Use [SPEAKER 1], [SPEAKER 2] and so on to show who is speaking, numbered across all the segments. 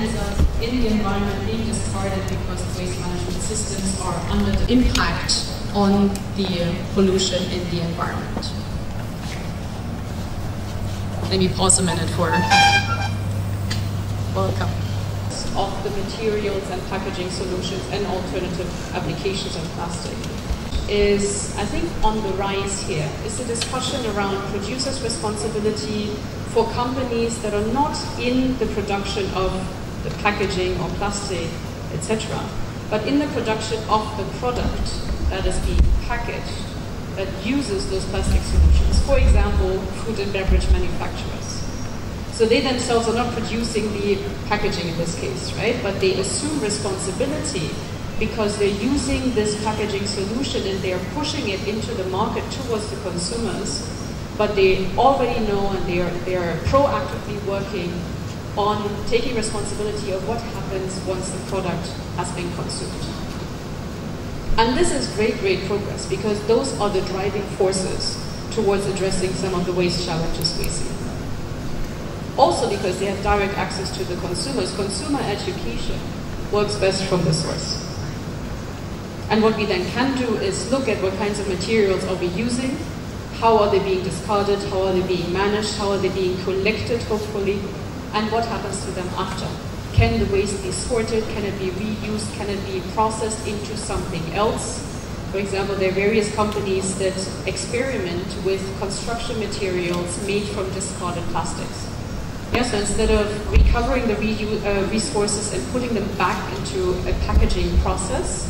[SPEAKER 1] ends up in the environment being discarded because waste management systems are under the impact on the pollution in the environment. Let me pause a minute for welcome. Of the materials and packaging solutions and alternative applications of plastic is, I think, on the rise here. Is the discussion around producers' responsibility for companies that are not in the production of the packaging or plastic, etc., but in the production of the product that is being packaged that uses those plastic solutions. For example, food and beverage manufacturers. So they themselves are not producing the packaging in this case, right? But they assume responsibility because they're using this packaging solution and they're pushing it into the market towards the consumers. But they already know and they are proactively working on taking responsibility of what happens once the product has been consumed. And this is great, great progress because those are the driving forces towards addressing some of the waste challenges we see. Also because they have direct access to the consumers, consumer education works best from the source. And what we then can do is look at what kinds of materials are we using, how are they being discarded, how are they being managed, how are they being collected, hopefully, and what happens to them after. Can the waste be sorted, can it be reused, can it be processed into something else? For example, there are various companies that experiment with construction materials made from discarded plastics. Yeah, so instead of recovering the resources and putting them back into a packaging process,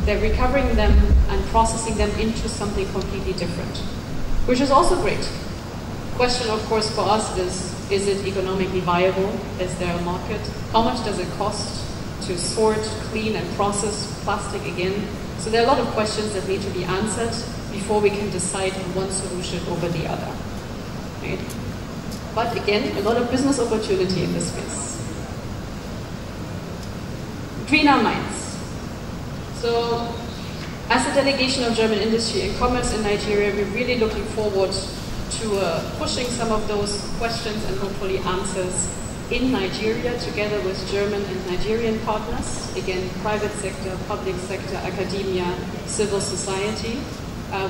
[SPEAKER 1] they're recovering them and processing them into something completely different, which is also great. Question, of course, for us is it economically viable? Is there a market? How much does it cost to sort, clean, and process plastic again? So there are a lot of questions that need to be answered before we can decide on one solution over the other. Right? But again, a lot of business opportunity in this space. Green our minds. So, as a delegation of German industry and commerce in Nigeria, we're really looking forward to pushing some of those questions and hopefully answers in Nigeria together with German and Nigerian partners. Again, private sector, public sector, academia, civil society.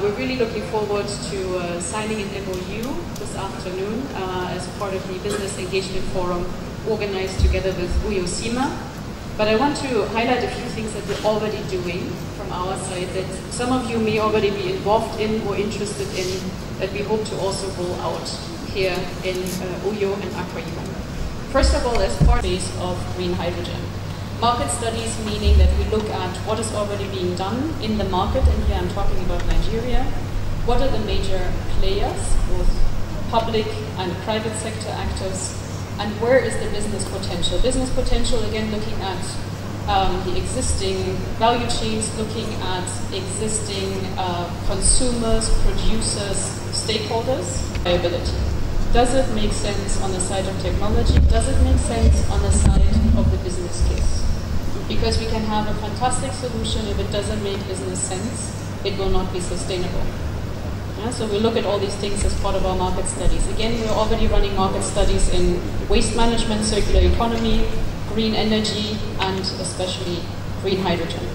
[SPEAKER 1] We're really looking forward to signing an MOU this afternoon as part of the Business Engagement Forum organized together with UYOSIMA. But I want to highlight a few things that we're already doing from our side that some of you may already be involved in or interested in that we hope to also roll out here in UYO and Accra. First of all, as part of green hydrogen. Market studies, meaning that we look at what is already being done in the market, and here I'm talking about Nigeria. What are the major players, both public and private sector actors, and where is the business potential? Business potential, again, looking at the existing value chains, looking at existing consumers, producers, stakeholders, viability. Does it make sense on the side of technology? Does it make sense on the side of the business case? Because we can have a fantastic solution, if it doesn't make business sense, it will not be sustainable. Yeah, so we look at all these things as part of our market studies. Again, we're already running market studies in waste management, circular economy, green energy, and especially green hydrogen.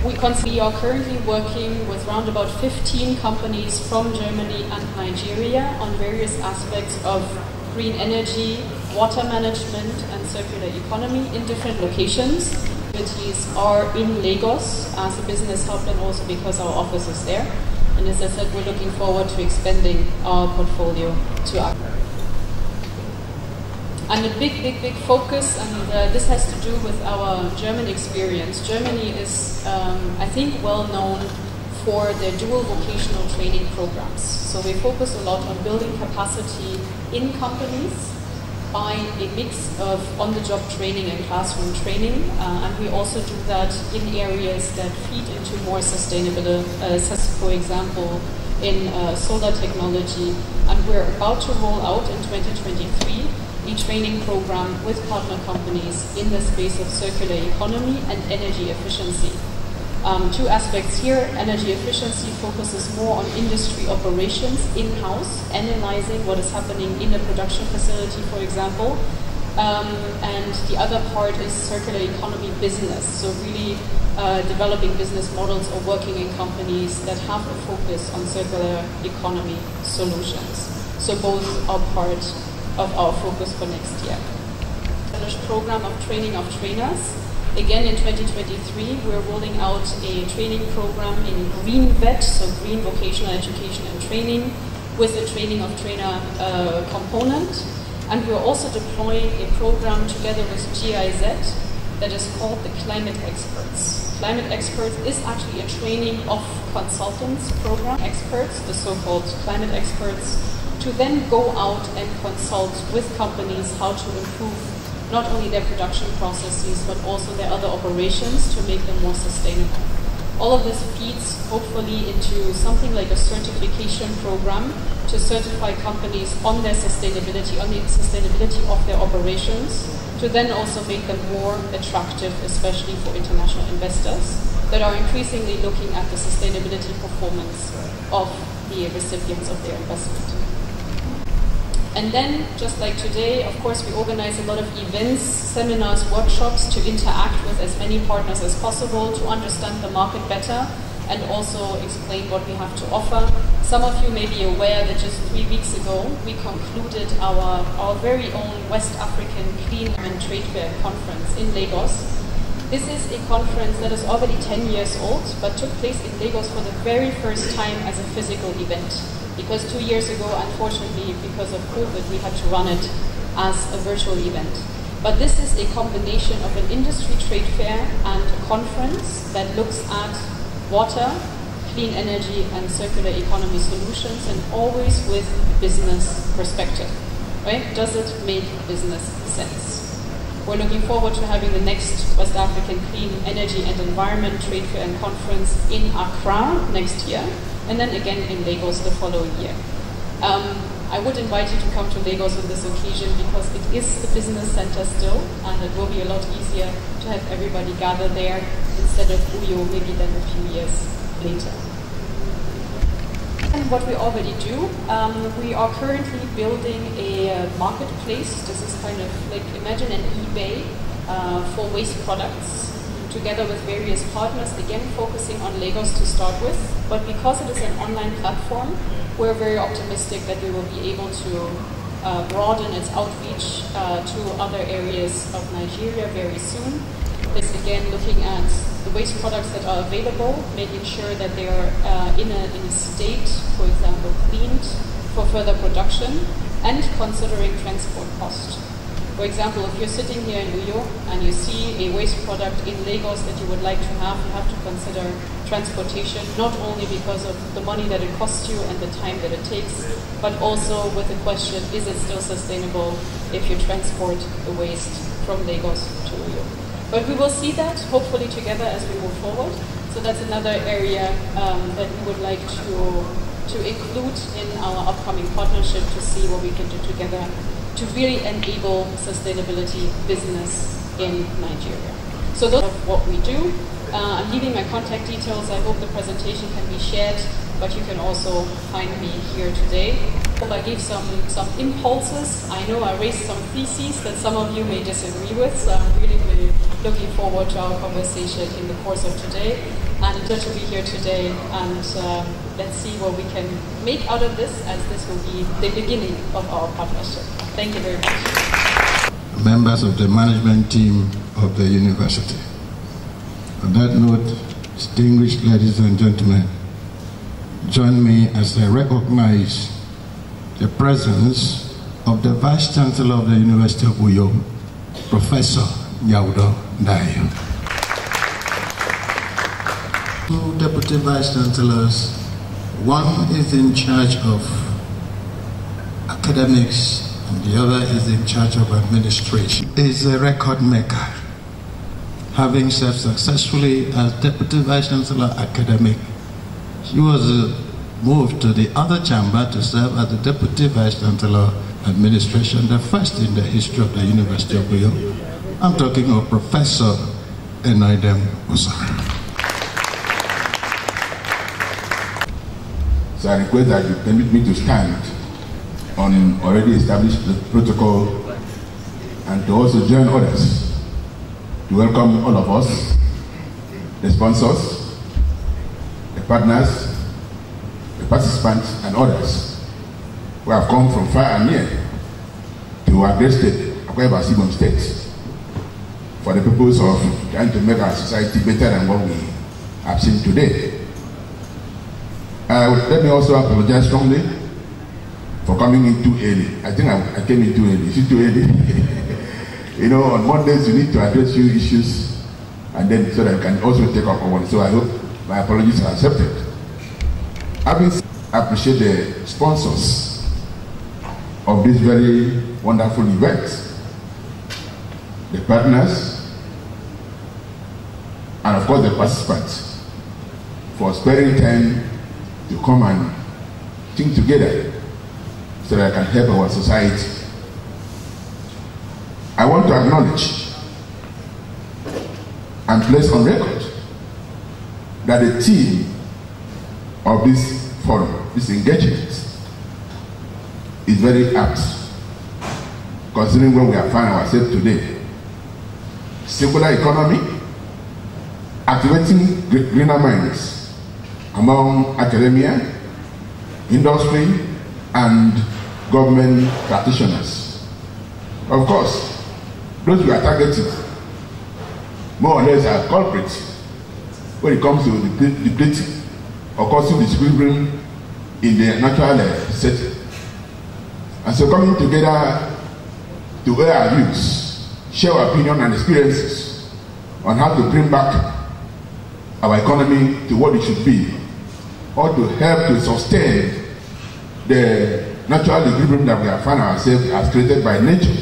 [SPEAKER 1] We are currently working with around about 15 companies from Germany and Nigeria on various aspects of green energy, water management, and circular economy in different locations. Activities are in Lagos as a business hub and also because our office is there. And as I said, we're looking forward to expanding our portfolio to Accra. And a big focus, and this has to do with our German experience. Germany is, I think, well known for their dual vocational training programs. So we focus a lot on building capacity in companies by a mix of on-the-job training and classroom training. And we also do that in areas that feed into more sustainable, for example, in solar technology. And we're about to roll out in 2023 a training program with partner companies in the space of circular economy and energy efficiency. Two aspects here. Energy efficiency focuses more on industry operations in-house, analyzing what is happening in a production facility, for example. And the other part is circular economy business, so really developing business models or working in companies that have a focus on circular economy solutions. So both are part of our focus for next year. Program of training of trainers. Again, in 2023, we're rolling out a training program in Green VET, so Green Vocational Education and Training, with a training of trainer component. And we're also deploying a program together with GIZ that is called the Climate Experts. Climate Experts is actually a training of consultants, program experts, the so-called climate experts, to then go out and consult with companies how to improve not only their production processes, but also their other operations to make them more sustainable. All of this feeds hopefully into something like a certification program to certify companies on their sustainability, on the sustainability of their operations, to then also make them more attractive, especially for international investors that are increasingly looking at the sustainability performance of the recipients of their investment. And then, just like today, of course, we organize a lot of events, seminars, workshops to interact with as many partners as possible, to understand the market better, and also explain what we have to offer. Some of you may be aware that just 3 weeks ago, we concluded our very own West African Clean and Trade Fair conference in Lagos. This is a conference that is already 10 years old, but took place in Lagos for the very first time as a physical event. Because 2 years ago, unfortunately, because of COVID, we had to run it as a virtual event. But this is a combination of an industry trade fair and a conference that looks at water, clean energy, and circular economy solutions, and always with business perspective. Right? Does it make business sense? We're looking forward to having the next West African Clean Energy and Environment Trade Fair and Conference in Accra next year, and then again in Lagos the following year. I would invite you to come to Lagos on this occasion because it is the business center still, and it will be a lot easier to have everybody gather there instead of Uyo maybe then a few years later. And what we already do, we are currently building a marketplace. This is kind of like, imagine an eBay for waste products, together with various partners, again focusing on Lagos to start with. But because it is an online platform, we're very optimistic that we will be able to broaden its outreach to other areas of Nigeria very soon. It's again looking at the waste products that are available, making sure that they are in a state, for example, cleaned for further production, and considering transport cost. For example, if you're sitting here in Uyo and you see a waste product in Lagos that you would like to have, you have to consider transportation, not only because of the money that it costs you and the time that it takes, but also with the question, is it still sustainable if you transport the waste from Lagos to Uyo? But we will see that, hopefully together as we move forward. So that's another area that we would like to include in our upcoming partnership to see what we can do together to really enable sustainability business in Nigeria. So those are what we do. I'm leaving my contact details. I hope the presentation can be shared, but you can also find me here today. I gave some impulses. I know I raised some theses that some of you may disagree with, so I'm really looking forward to our conversation in the course of today. And good to be here today, and let's see what we can make out of this, as this will be the beginning of our partnership. Thank you very much.
[SPEAKER 2] Members of the management team of the university. On that note, distinguished ladies and gentlemen, join me as I recognize the presence of the Vice Chancellor of the University of Uyo, Professor Nyaudo Dayo. Two Deputy Vice Chancellors, one is in charge of academics and the other is in charge of administration. Is a record maker, having served successfully as Deputy Vice Chancellor Academic. She was moved to the other chamber to serve as the Deputy Vice Chancellor Administration, the first in the history of the University of Uyo. I'm talking of Professor Enoidem Osara.
[SPEAKER 3] So I request that you permit me to stand on already established protocol and to also join others to welcome all of us, the sponsors, the partners, the participants, and others who have come from far and near to our great state, Akwa Ibom State, for the purpose of trying to make our society better than what we have seen today. Let me also apologize strongly for coming in too early. I think I came in too early. Is it too early? You know, on Mondays you need to address few issues and then so that you can also take up on one. So I hope my apologies are accepted. I appreciate the sponsors of this very wonderful event, the partners, and of course the participants for sparing time to come and think together so that I can help our society. I want to acknowledge and place on record that the theme of this forum, this engagement, is very apt, considering where we have found ourselves today. Circular economy, activating greener minds among academia, industry, and government practitioners. Of course, those we are targeting more or less are culprits when it comes to depleting or causing disequilibrium in the natural setting. And so coming together to air our views, share our opinion and experiences on how to bring back our economy to what it should be, or to help to sustain the natural equilibrium that we have found ourselves as created by nature,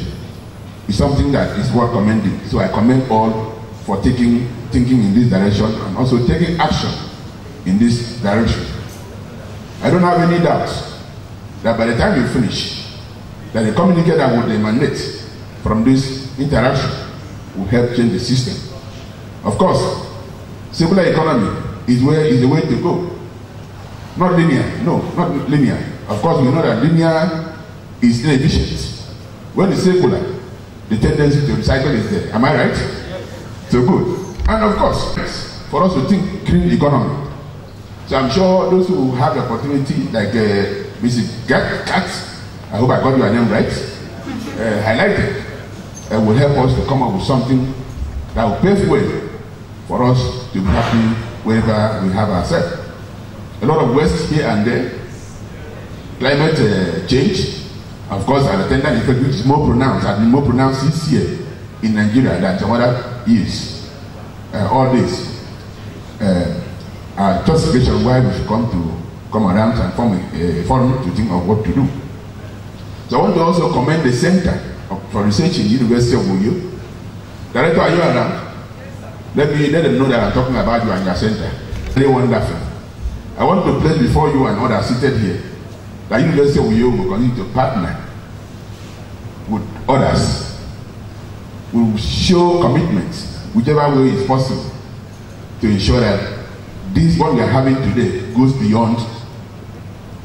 [SPEAKER 3] is something that is worth commending. So I commend all for thinking in this direction and also taking action in this direction. I don't have any doubt that by the time we finish, that the communique that would emanate from this interaction will help change the system. Of course, circular economy is the way to go. Not linear, no, not linear. Of course, we know that linear is inefficient. When it's circular, the tendency to recycle is there. Am I right? So good. And of course, for us to think green economy. So I'm sure those who have the opportunity, like Mrs. Kat, I hope I got your name right, highlighted, will help us to come up with something that will pave way for us to be happy wherever we have ourselves. A lot of waste here and there, climate change, of course, an attendant effect which is more pronounced, has been more pronounced this year in Nigeria than some other years. All this are justification why we should come around and form a forum to think of what to do. So I want to also commend the Center for Research in the University of Uyo. Director, are you around? Let them know that I'm talking about you and your center. Very wonderful. I want to place before you and others seated here that University of Uyo will continue to partner with others, will show commitment, whichever way is possible, to ensure that this, what we are having today, goes beyond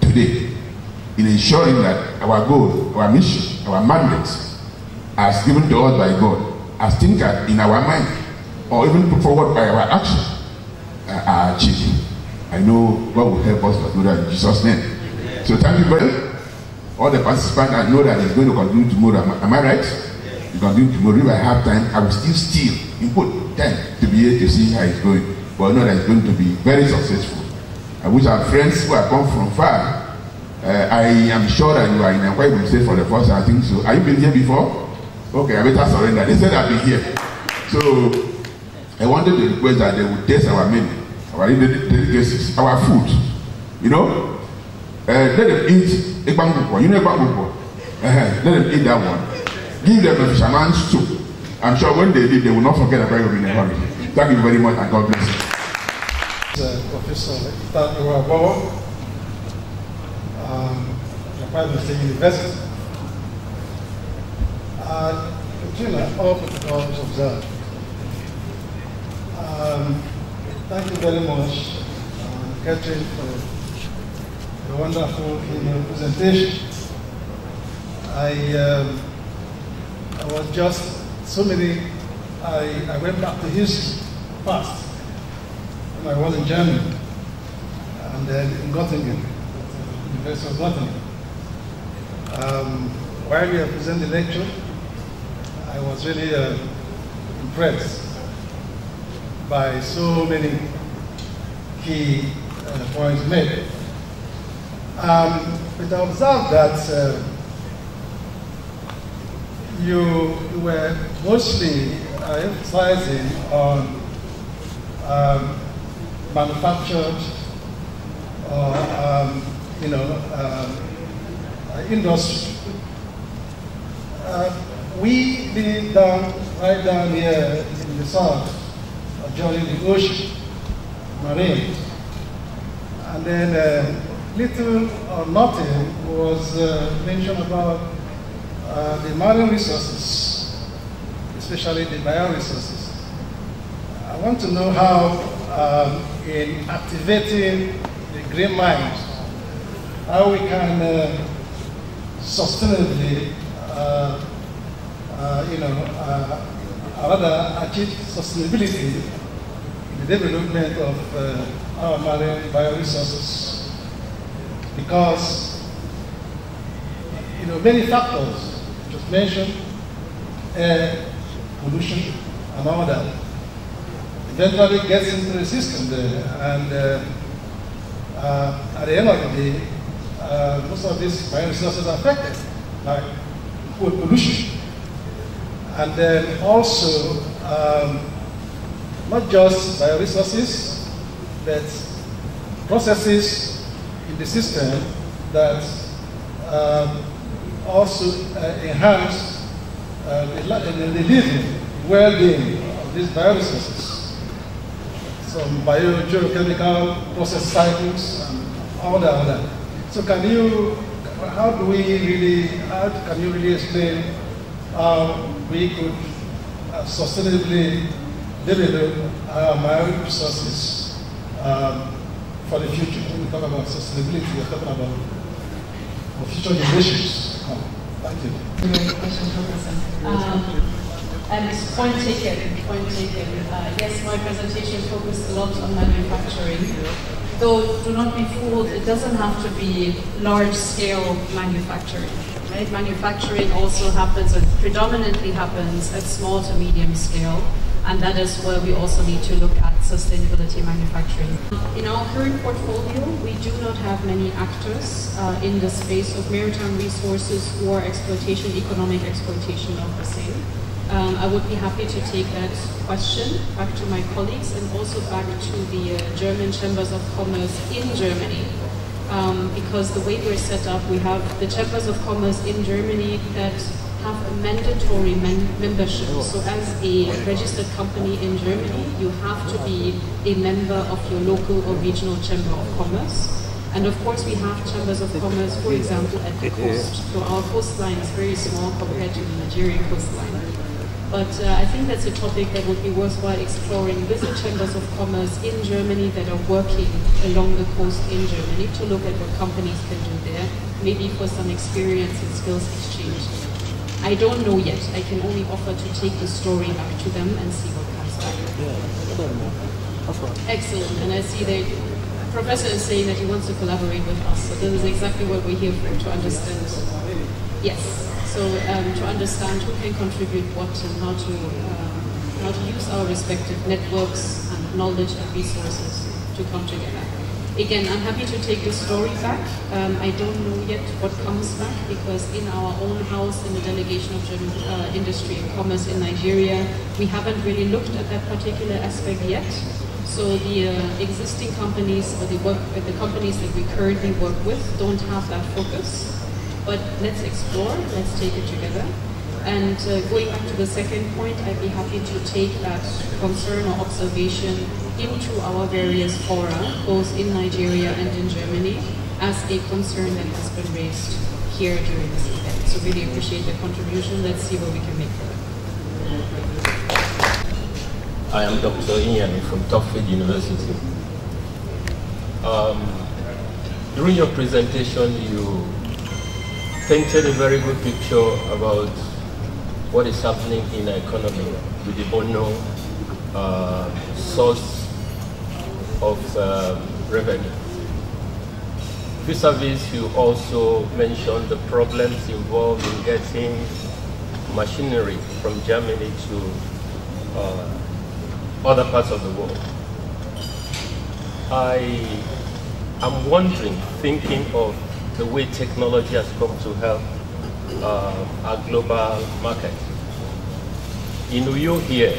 [SPEAKER 3] today, in ensuring that our goal, our mission, our mandate, as given to us by God, as things in our mind, or even put forward by our action, are achieved. I know God will help us to do that in Jesus' name. Amen. So thank you very much. All the participants, I know that it's going to continue tomorrow. Am I right? Yes. You continue tomorrow. If I have time, I will still input time to be here to see how it's going. But I know that it's going to be very successful. I wish our friends who have come from far, I am sure that you are in Akwa Ibom State for the first time. I think so. Have you been here before? Okay, I better surrender. They said I've been here. So I wanted to request that they would taste our menu, our delicacies, our food. You know? Let them eat ekpangukwo. You know ekpangukwo? Let them eat that one. Give them a fisherman's soup. I'm sure when they leave, they will not forget about you in a hurry. Thank you very much and God bless you.
[SPEAKER 4] Professor Iwabowo, Akwa Ibom State University. All protocols observed. Thank you very much, Catherine, for the wonderful presentation. I was just so many. I went back to history past when I was in Germany and then in Göttingen, University of Göttingen. While we were presenting the lecture, I was really impressed by so many key points made. But I observed that you were mostly emphasizing on manufactured or industry. We live right down here in the south, adjoining the ocean, marine, and then little or nothing was mentioned about the marine resources, especially the bioresources. I want to know how, in activating the green mind, how we can sustainably, rather achieve sustainability in the development of our marine bioresources. Because, many factors just mentioned, air pollution and all that, eventually gets into the system there, and at the end of the day, most of these bioresources are affected by food pollution. And then also, not just bioresources, but processes in the system that also enhance the living, well-being of these bioresources. Some biogeochemical process cycles and all that. So can you really explain how we could sustainably develop our marine resources for the future? When we talk about sustainability, we're talking about for future generations. Thank you.
[SPEAKER 1] And point taken. Yes, my presentation focused a lot on manufacturing. Though, do not be fooled, it doesn't have to be large-scale manufacturing. Right? Manufacturing also happens, and predominantly happens at small to medium scale, and that is where we also need to look at sustainability manufacturing. In our current portfolio, we do not have many actors in the space of maritime resources or exploitation, economic exploitation of the same. I would be happy to take that question back to my colleagues and also back to the German Chambers of Commerce in Germany. Because the way we're set up, we have the Chambers of Commerce in Germany that have a mandatory membership. So as a registered company in Germany, you have to be a member of your local or regional Chamber of Commerce. And of course we have Chambers of Commerce, for example, at the coast. So our coastline is very small compared to the Nigerian coastline. But I think that's a topic that would be worthwhile exploring with the Chambers of Commerce in Germany that are working along the coast in Germany to look at what companies can do there, maybe for some experience and skills exchange. I don't know yet. I can only offer to take the story back to them and see what comes back. Excellent. And I see that the professor is saying that he wants to collaborate with us. So this is exactly what we're here for, to understand. Yes. So to understand who can contribute what and how to use our respective networks and knowledge and resources to come together. Again, I'm happy to take the story back. I don't know yet what comes back because in our own house, in the delegation of German industry and commerce in Nigeria, we haven't really looked at that particular aspect yet. So the existing companies or the companies that we currently work with don't have that focus. But let's explore, let's take it together. And going back to the second point, I'd be happy to take that concern or observation into our various fora, both in Nigeria and in Germany, as a concern that has been raised here during this event. So really appreciate the contribution. Let's see what we can make for it.
[SPEAKER 5] I am Dr. Ian from Tufted University. During your presentation, you painted a very good picture about what is happening in the economy with the unknown source of revenue. Vis-a-vis, you also mentioned the problems involved in getting machinery from Germany to other parts of the world. I am wondering, thinking of the way technology has come to help our global market. In Uyo here,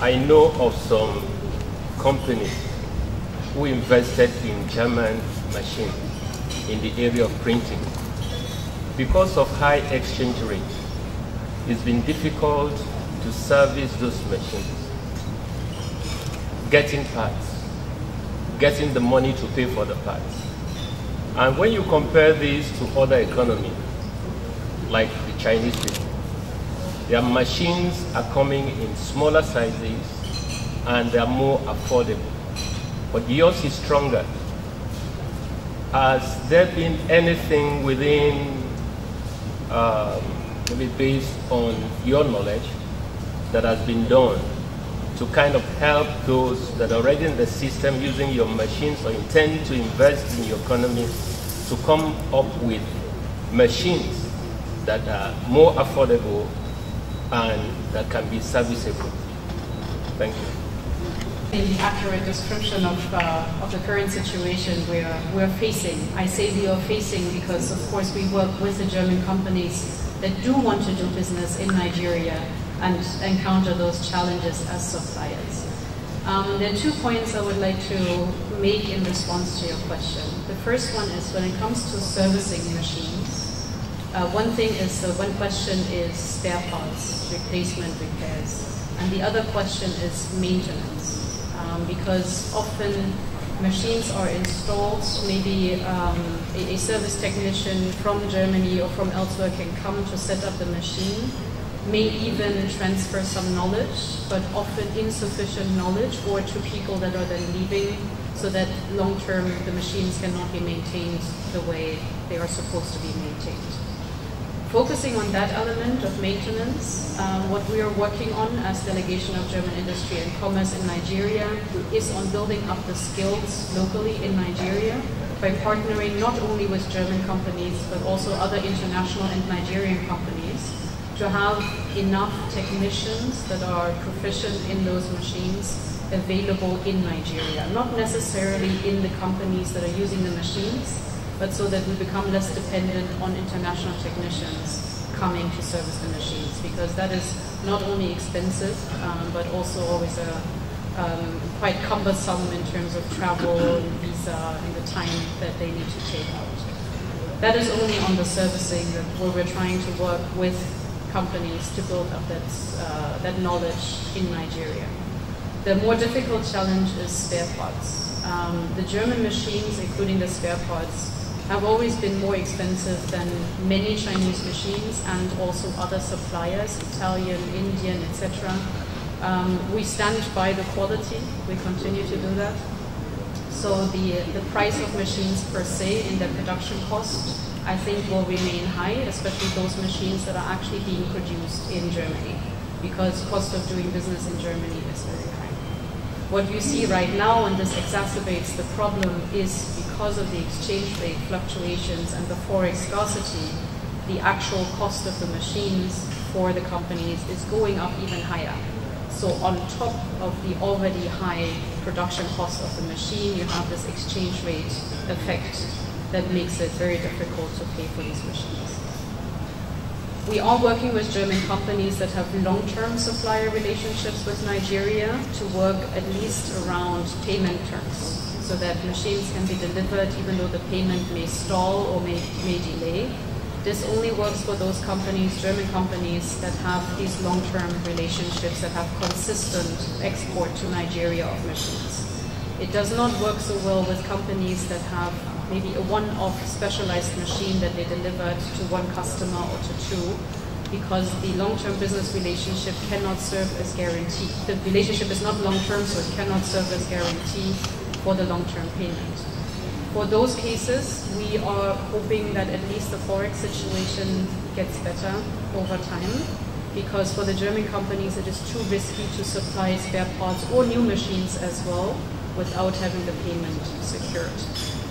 [SPEAKER 5] I know of some companies who invested in German machines in the area of printing. Because of high exchange rate, it's been difficult to service those machines. Getting parts, getting the money to pay for the parts. And when you compare these to other economies, like the Chinese people, their machines are coming in smaller sizes and they are more affordable. But yours is stronger. Has there been anything within, maybe based on your knowledge, that has been done to kind of help those that are already in the system using your machines or intend to invest in your economy to come up with machines that are more affordable and that can be serviceable? Thank you.
[SPEAKER 1] The accurate description of the current situation we're facing. I say we are facing because, of course, we work with the German companies that do want to do business in Nigeria and encounter those challenges as suppliers. There are 2 points I would like to make in response to your question. The first one is when it comes to servicing machines. One question is spare parts, replacement, repairs, and the other question is maintenance. Because often machines are installed, maybe a service technician from Germany or from elsewhere can come to set up the machine, may even transfer some knowledge, but often insufficient knowledge, or to people that are then leaving, so that long-term the machines cannot be maintained the way they are supposed to be maintained. Focusing on that element of maintenance, what we are working on as Delegation of German Industry and Commerce in Nigeria is on building up the skills locally in Nigeria by partnering not only with German companies but also other international and Nigerian companies to have enough technicians that are proficient in those machines available in Nigeria. Not necessarily in the companies that are using the machines, but so that we become less dependent on international technicians coming to service the machines, because that is not only expensive, but also always quite cumbersome in terms of travel and visa and the time that they need to take out. That is only on the servicing where we're trying to work with companies to build up that knowledge in Nigeria. The more difficult challenge is spare parts. The German machines, including the spare parts, have always been more expensive than many Chinese machines and also other suppliers, Italian, Indian, etc. We stand by the quality, we continue to do that. So the price of machines per se in their production cost, I think, will remain high, especially those machines that are actually being produced in Germany, because cost of doing business in Germany is very high. What you see right now, and this exacerbates the problem, is because of the exchange rate fluctuations and the forex scarcity, the actual cost of the machines for the companies is going up even higher. So on top of the already high production cost of the machine, you have this exchange rate effect that makes it very difficult to pay for these machines. We are working with German companies that have long-term supplier relationships with Nigeria to work at least around payment terms, so that machines can be delivered even though the payment may stall or may delay. This only works for those companies, German companies, that have these long-term relationships, that have consistent export to Nigeria of machines. It does not work so well with companies that have maybe a one-off specialized machine that they delivered to one customer or to two, because the long-term business relationship cannot serve as guarantee. The relationship is not long-term, so it cannot serve as guarantee for the long-term payment. For those cases, we are hoping that at least the Forex situation gets better over time, because for the German companies it is too risky to supply spare parts or new machines as well without having the payment secured.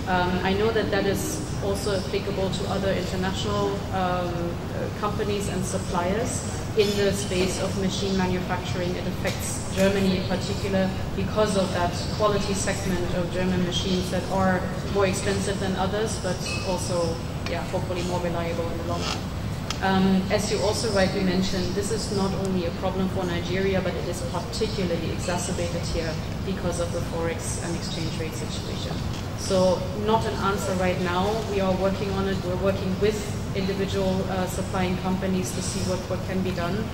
[SPEAKER 1] I know that that is also applicable to other international companies and suppliers. In the space of machine manufacturing, it affects Germany in particular because of that quality segment of German machines that are more expensive than others, but also, yeah, hopefully more reliable in the long run. As you also rightly mentioned, this is not only a problem for Nigeria, but it is particularly exacerbated here because of the Forex and exchange rate situation. So not an answer right now. We are working on it. We're working with individual supplying companies to see what can be done.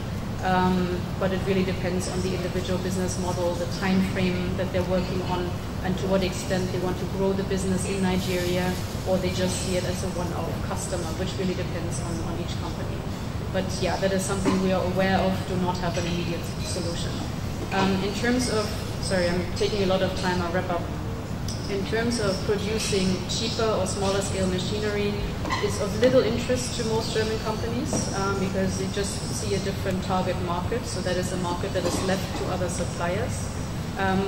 [SPEAKER 1] But it really depends on the individual business model, the time frame that they're working on, and to what extent they want to grow the business in Nigeria, or they just see it as a one-off customer, which really depends on each company. But yeah, that is something we are aware of, do not have an immediate solution. In terms of, sorry, I'm taking a lot of time, I'll wrap up. In terms of producing cheaper or smaller scale machinery, is of little interest to most German companies because they just see a different target market. So that is a market that is left to other suppliers.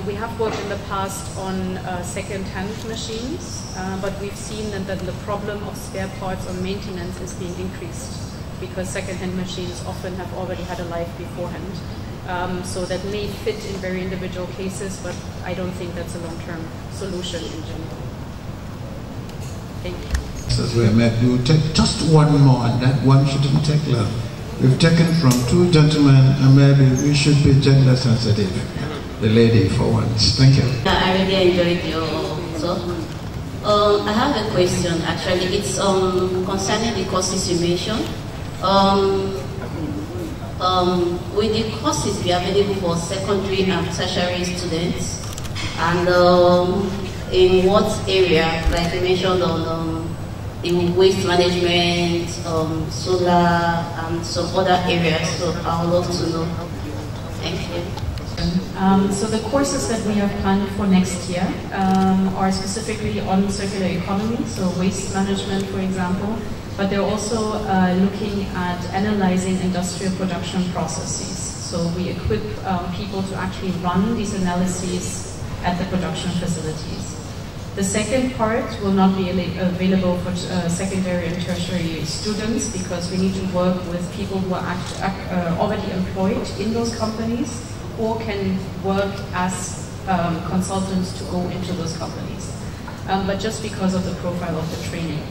[SPEAKER 1] We have worked in the past on second-hand machines, but we've seen that the problem of spare parts or maintenance is being increased because second-hand machines often have already had a life beforehand. So that may fit in very individual cases, but I don't think that's a long-term solution in general. Thank you.
[SPEAKER 2] We'll take just one more, and that one shouldn't take long. We've taken from two gentlemen, and maybe we should be gender sensitive. The lady for once. Thank you.
[SPEAKER 6] I really enjoyed your talk. I have a question actually. It's concerning the courses you mentioned. Will the courses be available for secondary and tertiary students? And in what area, like you mentioned on in waste management, solar, and some other areas? So I would love to know. Thank you.
[SPEAKER 1] So the courses that we have planned for next year are specifically on circular economy, so waste management, for example. But they're also looking at analyzing industrial production processes. So we equip people to actually run these analyses at the production facilities. The second part will not be available for secondary and tertiary students because we need to work with people who are already employed in those companies or can work as consultants to go into those companies. But just because of the profile of the training.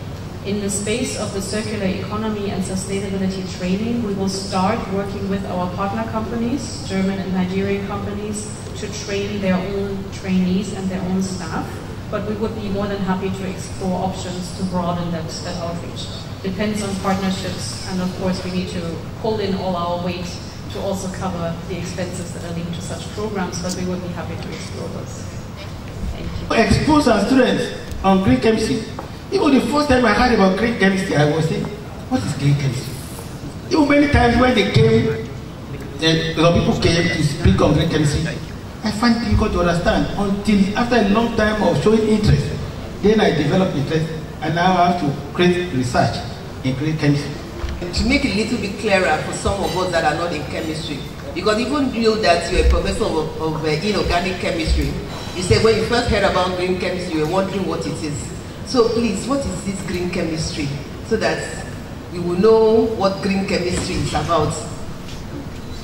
[SPEAKER 1] In the space of the circular economy and sustainability training, we will start working with our partner companies, German and Nigerian companies, to train their own trainees and their own staff. But we would be more than happy to explore options to broaden that outreach. Depends on partnerships, and of course we need to pull in all our weight to also cover the expenses that are linked to such programs, but we would be happy to explore those. Thank you.
[SPEAKER 7] Expose our students on green chemistry. Even the first time I heard about green chemistry, I was saying, what is green chemistry? Even many times when they came, some people came to speak on green chemistry, I find it difficult to understand until after a long time of showing interest. Then I developed interest, and now I have to create research in green chemistry.
[SPEAKER 8] To make it a little bit clearer for some of us that are not in chemistry, because even you that you're a professor of inorganic chemistry, you said when you first heard about green chemistry, you were wondering what it is. So please, what is this green chemistry? So that we will know what green chemistry is about.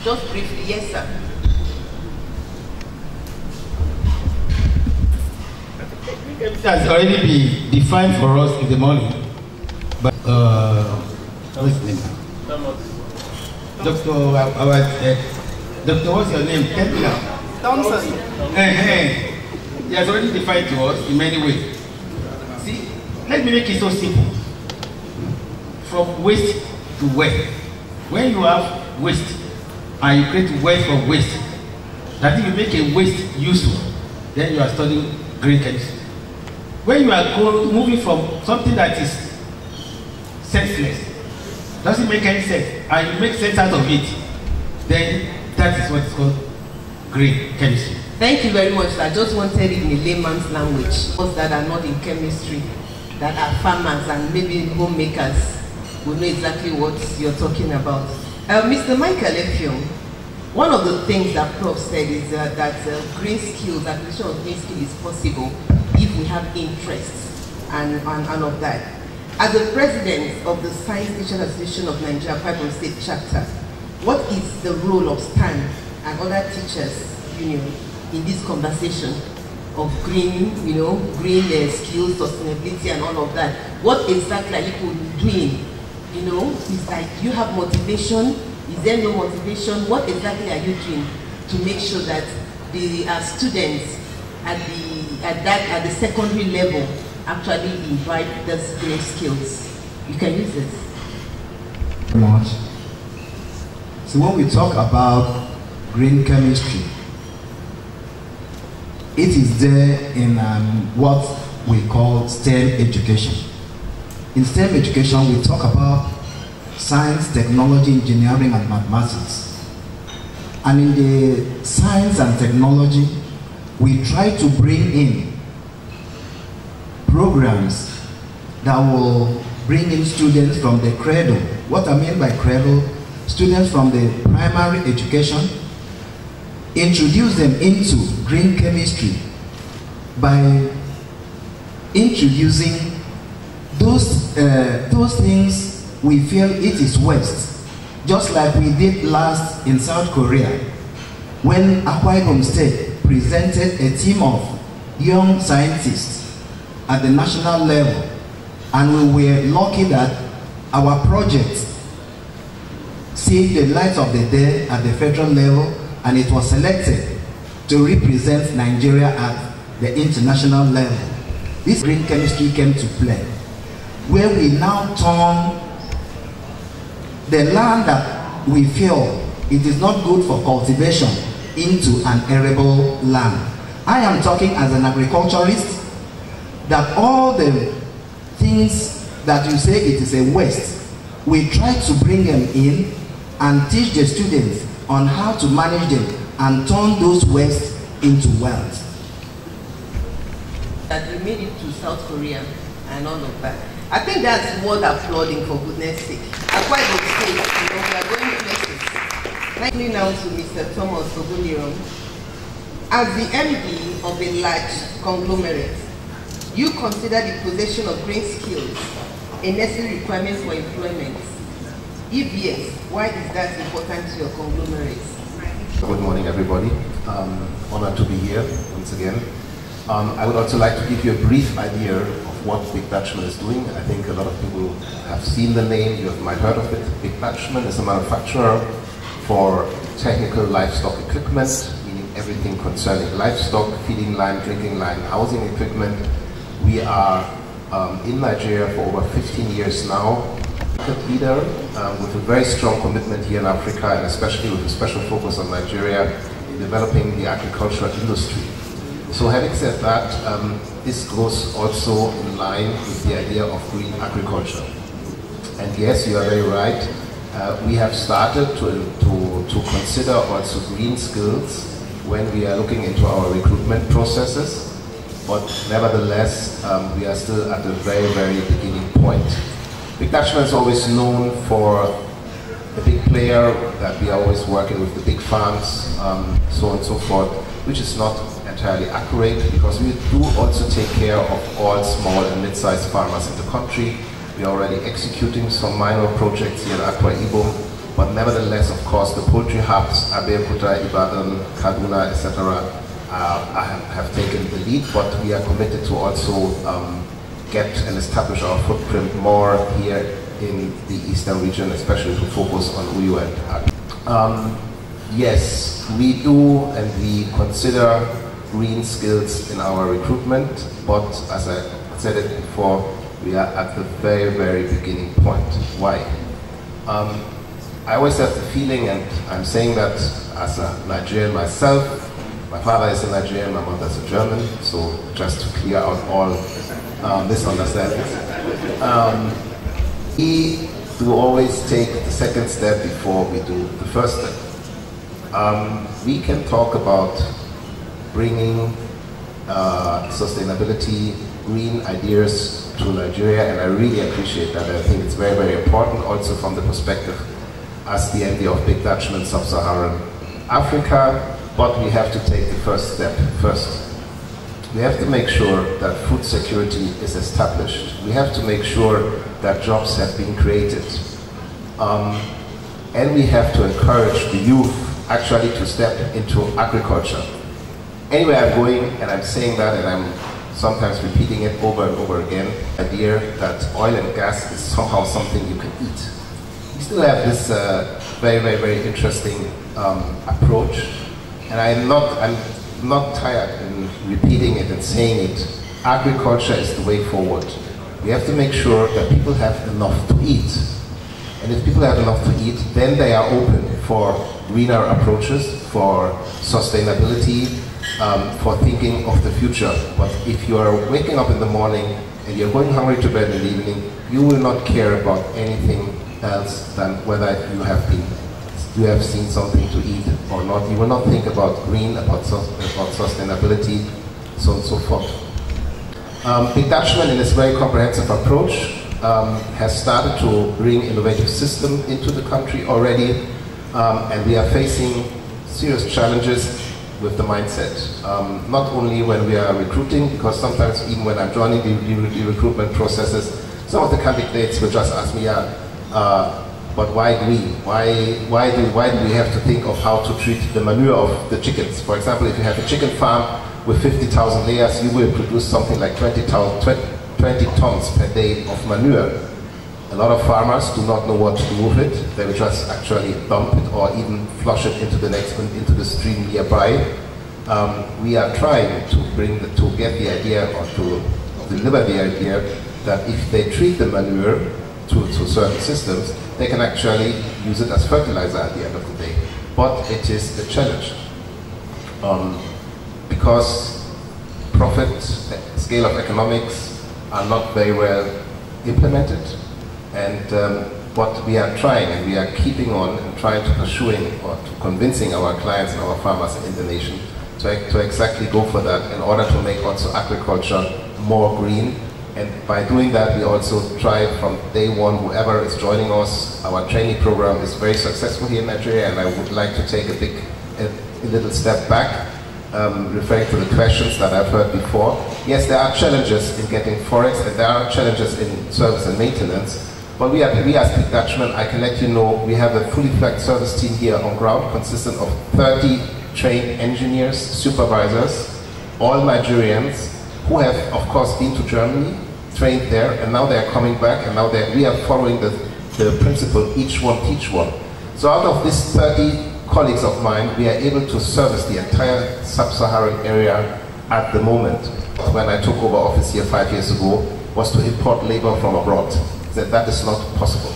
[SPEAKER 8] Just briefly, yes sir.
[SPEAKER 7] Green chemistry has already been defined for us in the morning. But what's his name? Doctor, what's your name?
[SPEAKER 8] Thompson.
[SPEAKER 7] He has already defined to us in many ways. See, let me make it so simple. From waste to wealth. When you have waste and you create wealth from waste, that if you make a waste useful, then you are studying green chemistry. When you are moving from something that is senseless, doesn't make any sense, and you make sense out of it, then that is what is called green chemistry?
[SPEAKER 8] Thank you very much. I just wanted it in a layman's language. Those that are not in chemistry, that are farmers and maybe homemakers, will know exactly what you're talking about. Mr. Michael Effiong, one of the things that Prof said is that green skills, acquisition of green skill is possible if we have interest and of that. As the president of the Science Teachers Association of Nigeria, Pipe State Chapter, what is the role of STAN and other teachers union in this conversation of green, green skills, sustainability, and all of that? What exactly are you doing? It's like you have motivation. Is there no motivation? What exactly are you doing to make sure that the students at the secondary level actually invite those green skills? You can use this.
[SPEAKER 9] Very much. So when we talk about green chemistry, it is there in what we call STEM education. In STEM education, we talk about science, technology, engineering, and mathematics. And in the science and technology, we try to bring in programs that will bring in students from the cradle. What I mean by cradle, students from the primary education, introduce them into green chemistry by introducing those things we feel it is waste, just like we did last in South Korea when Akwa Ibom State presented a team of young scientists at the national level, and we were lucky that our project see the light of the day at the federal level, and it was selected to represent Nigeria at the international level. This green chemistry came to play, where we now turn the land that we feel it is not good for cultivation into an arable land. I am talking as an agriculturist, that all the things that you say it is a waste, we try to bring them in and teach the students on how to manage them and turn those waste into wealth.
[SPEAKER 8] That we made it to South Korea and all of that. I think that's worth applauding, for goodness sake. Akwa Ibom State, we are going places. Finally now to Mr. Thomas Oguniro. As the MD of a large conglomerate, you consider the possession of green skills a necessary requirement for employment? If yes, why is that important to your conglomerate?
[SPEAKER 10] Good morning, everybody. Honored to be here once again. I would also like to give you a brief idea of what Big Dutchman is doing. I think a lot of people have seen the name, you might have heard of it. Big Dutchman is a manufacturer for technical livestock equipment, meaning everything concerning livestock, feeding line, drinking line, housing equipment. We are in Nigeria for over 15 years now. Market leader with a very strong commitment here in Africa, and especially with a special focus on Nigeria in developing the agricultural industry. So having said that, this goes also in line with the idea of green agriculture. And yes, you are very right. We have started to consider also green skills when we are looking into our recruitment processes. But nevertheless, we are still at the very, very beginning point. Big Dutchman is always known for a big player, that we are always working with the big farms, so on and so forth, which is not entirely accurate, because we do also take care of all small and mid-sized farmers in the country. We are already executing some minor projects here in Akwa Ibom, but nevertheless, of course, the poultry hubs, Abeokuta, Ibadan, Kaduna, etc., have taken the lead, but we are committed to also get and establish our footprint more here in the eastern region, especially to focus on Uyo and Ag. Yes, we do, and we consider green skills in our recruitment, but as I said it before, we are at the very, very beginning point. Why? I always have the feeling, and I'm saying that as a Nigerian myself, my father is a Nigerian, my mother is a German, so just to clear out all misunderstandings. We do always take the second step before we do the first step. We can talk about bringing sustainability, green ideas to Nigeria, and I really appreciate that. I think it's very, very important also from the perspective as the envy of Big Dutchman, Sub-Saharan Africa, but we have to take the first step first. We have to make sure that food security is established. We have to make sure that jobs have been created. And we have to encourage the youth actually to step into agriculture. Anywhere I'm going, and I'm saying that, and I'm sometimes repeating it over and over again, the idea that oil and gas is somehow something you can eat. We still have this very, very, very interesting approach, and I'm not tired in repeating it and saying it. Agriculture is the way forward. We have to make sure that people have enough to eat. And if people have enough to eat, then they are open for greener approaches, for sustainability, for thinking of the future. But if you are waking up in the morning and you're going hungry to bed in the evening, you will not care about anything else than whether you have seen something to eat or not. You will not think about green, about sustainability, so on and so forth. Big Dutchman, in its very comprehensive approach, has started to bring innovative systems into the country already, and we are facing serious challenges with the mindset. Not only when we are recruiting, because sometimes even when I'm joining the recruitment processes, some of the candidates will just ask me, but why green? Why do we have to think of how to treat the manure of the chickens? For example, if you have a chicken farm with 50,000 layers, you will produce something like 20 tons per day of manure. A lot of farmers do not know what to do with it. They will just actually dump it or even flush it into the stream nearby. We are trying to get the idea, or to deliver the idea, that if they treat the manure to certain systems, they can actually use it as fertilizer at the end of the day. But it is a challenge. Because profit, scale of economics are not very well implemented. And what we are trying, and we are keeping on and trying to pursuing or to convincing our clients and our farmers in the nation to exactly go for that in order to make also agriculture more green. And by doing that, we also try from day one, whoever is joining us, our training program is very successful here in Nigeria, and I would like to take a little step back, referring to the questions that I've heard before. Yes, there are challenges in getting forex, and there are challenges in service and maintenance, but we as Big Dutchman, I can let you know, we have a fully fledged service team here on ground, consisting of 30 trained engineers, supervisors, all Nigerians, who have, of course, been to Germany, trained there, and now they are coming back, and now we are following the principle, each one teach one. So out of these 30 colleagues of mine, we are able to service the entire sub-Saharan area at the moment. When I took over office here 5 years ago, was to import labor from abroad. That is not possible.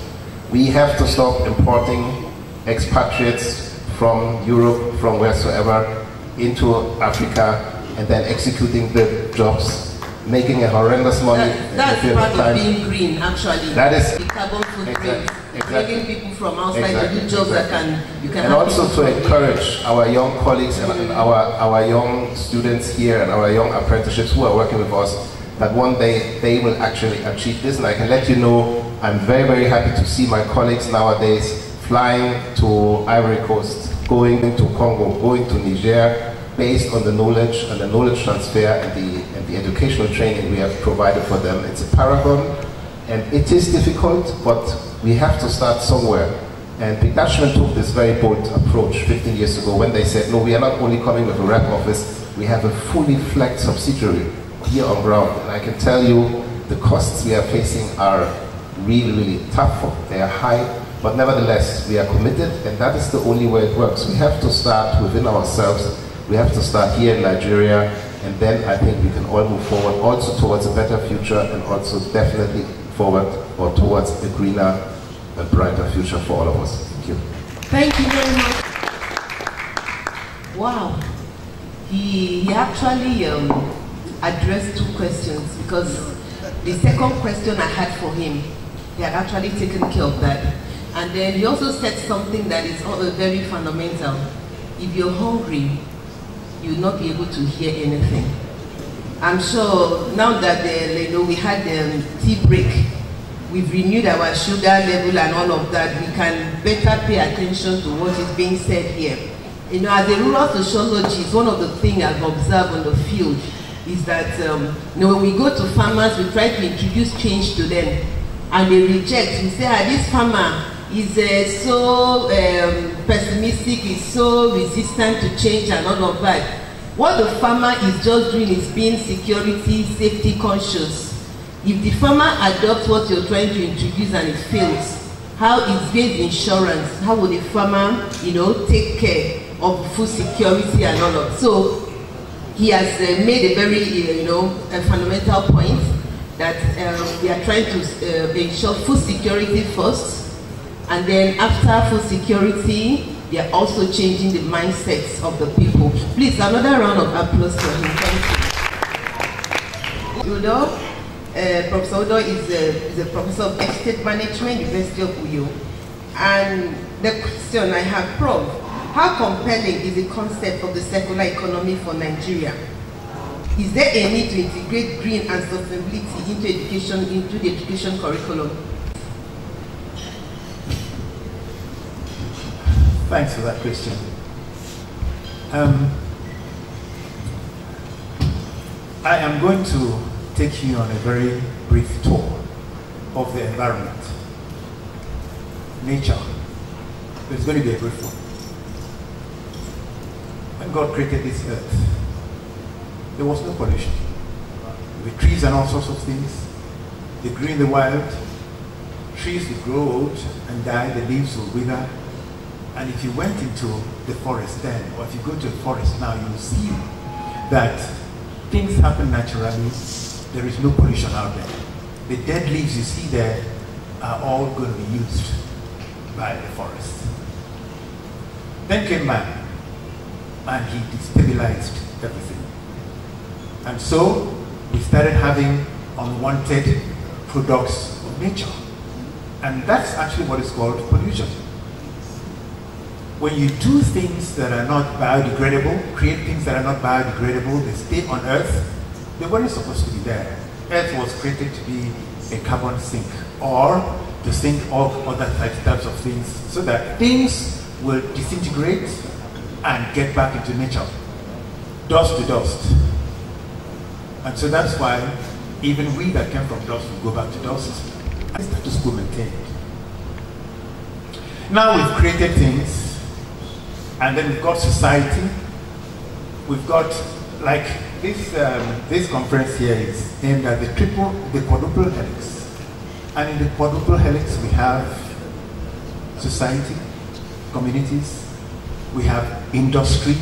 [SPEAKER 10] We have to stop importing expatriates from Europe, from wheresoever, into Africa, and then executing the jobs, making a horrendous money.
[SPEAKER 8] That's part of being green, actually.
[SPEAKER 10] That is
[SPEAKER 8] the carbon footprint.
[SPEAKER 10] Exactly.
[SPEAKER 8] Bringing people from outside to do jobs that you can.
[SPEAKER 10] And also to encourage our young colleagues and our young students here and our young apprenticeships who are working with us, that one day they will actually achieve this. And I can let you know, I'm very, very happy to see my colleagues nowadays flying to Ivory Coast, going to Congo, going to Niger, based on the knowledge and the knowledge transfer and the educational training we have provided for them. It's a paragon, and it is difficult, but we have to start somewhere. And Big Dutchman took this very bold approach 15 years ago when they said, no, we are not only coming with a rep office, we have a fully fledged subsidiary here on ground. And I can tell you the costs we are facing are really, really tough. They are high, but nevertheless, we are committed, and that is the only way it works. We have to start within ourselves. We have to start here in Nigeria, and then I think we can all move forward also towards a better future, and also definitely forward or towards a greener and brighter future for all of us. Thank you.
[SPEAKER 8] Thank you very much. Wow. He actually addressed two questions, because the second question I had for him, he had actually taken care of that. And then he also said something that is very fundamental. if you're hungry, you'll not be able to hear anything. I'm sure now that we had the tea break, we've renewed our sugar level and all of that, we can better pay attention to what is being said here. You know, as a rural sociologist, one of the things I've observed on the field is that when we go to farmers, we try to introduce change to them, and they reject. We say, this farmer is so pessimistic, is so resistant to change and all of that. What the farmer is just doing is being security, safety conscious. If the farmer adopts what you're trying to introduce and it fails, how is based insurance? How will the farmer, take care of food security and all of that? So he has made a very, a fundamental point that we are trying to ensure food security first, and then after food security, they are also changing the mindsets of the people. Please, another round of applause for him. Thank you. Udo, Professor Udo is a professor of estate management, University of Uyo. And the question I have, Prof, how compelling is the concept of the circular economy for Nigeria? Is there a need to integrate green and sustainability into the education curriculum?
[SPEAKER 11] Thanks for that question. I am going to take you on a very brief tour of the environment, nature. It's going to be a brief one. When God created this earth, there was no pollution. There were trees and all sorts of things. They grew in the wild. Trees would grow old and die, the leaves will wither. And if you went into the forest then, or if you go to a forest now, you will see that things happen naturally. There is no pollution out there. The dead leaves you see there are all going to be used by the forest. Then came man, and he destabilized everything. And so we started having unwanted products of nature. And that's actually what is called pollution. When you do things that are not biodegradable, create things that are not biodegradable, they stay on Earth, they weren't supposed to be there. Earth was created to be a carbon sink, or to sink all other types of things, so that things will disintegrate and get back into nature, dust to dust. And so that's why even we that came from dust will go back to dust. And status quo maintained. Now we've created things, and then we've got society. We've got, like this conference here is aimed at the quadruple helix. And in the quadruple helix we have society, communities, we have industry,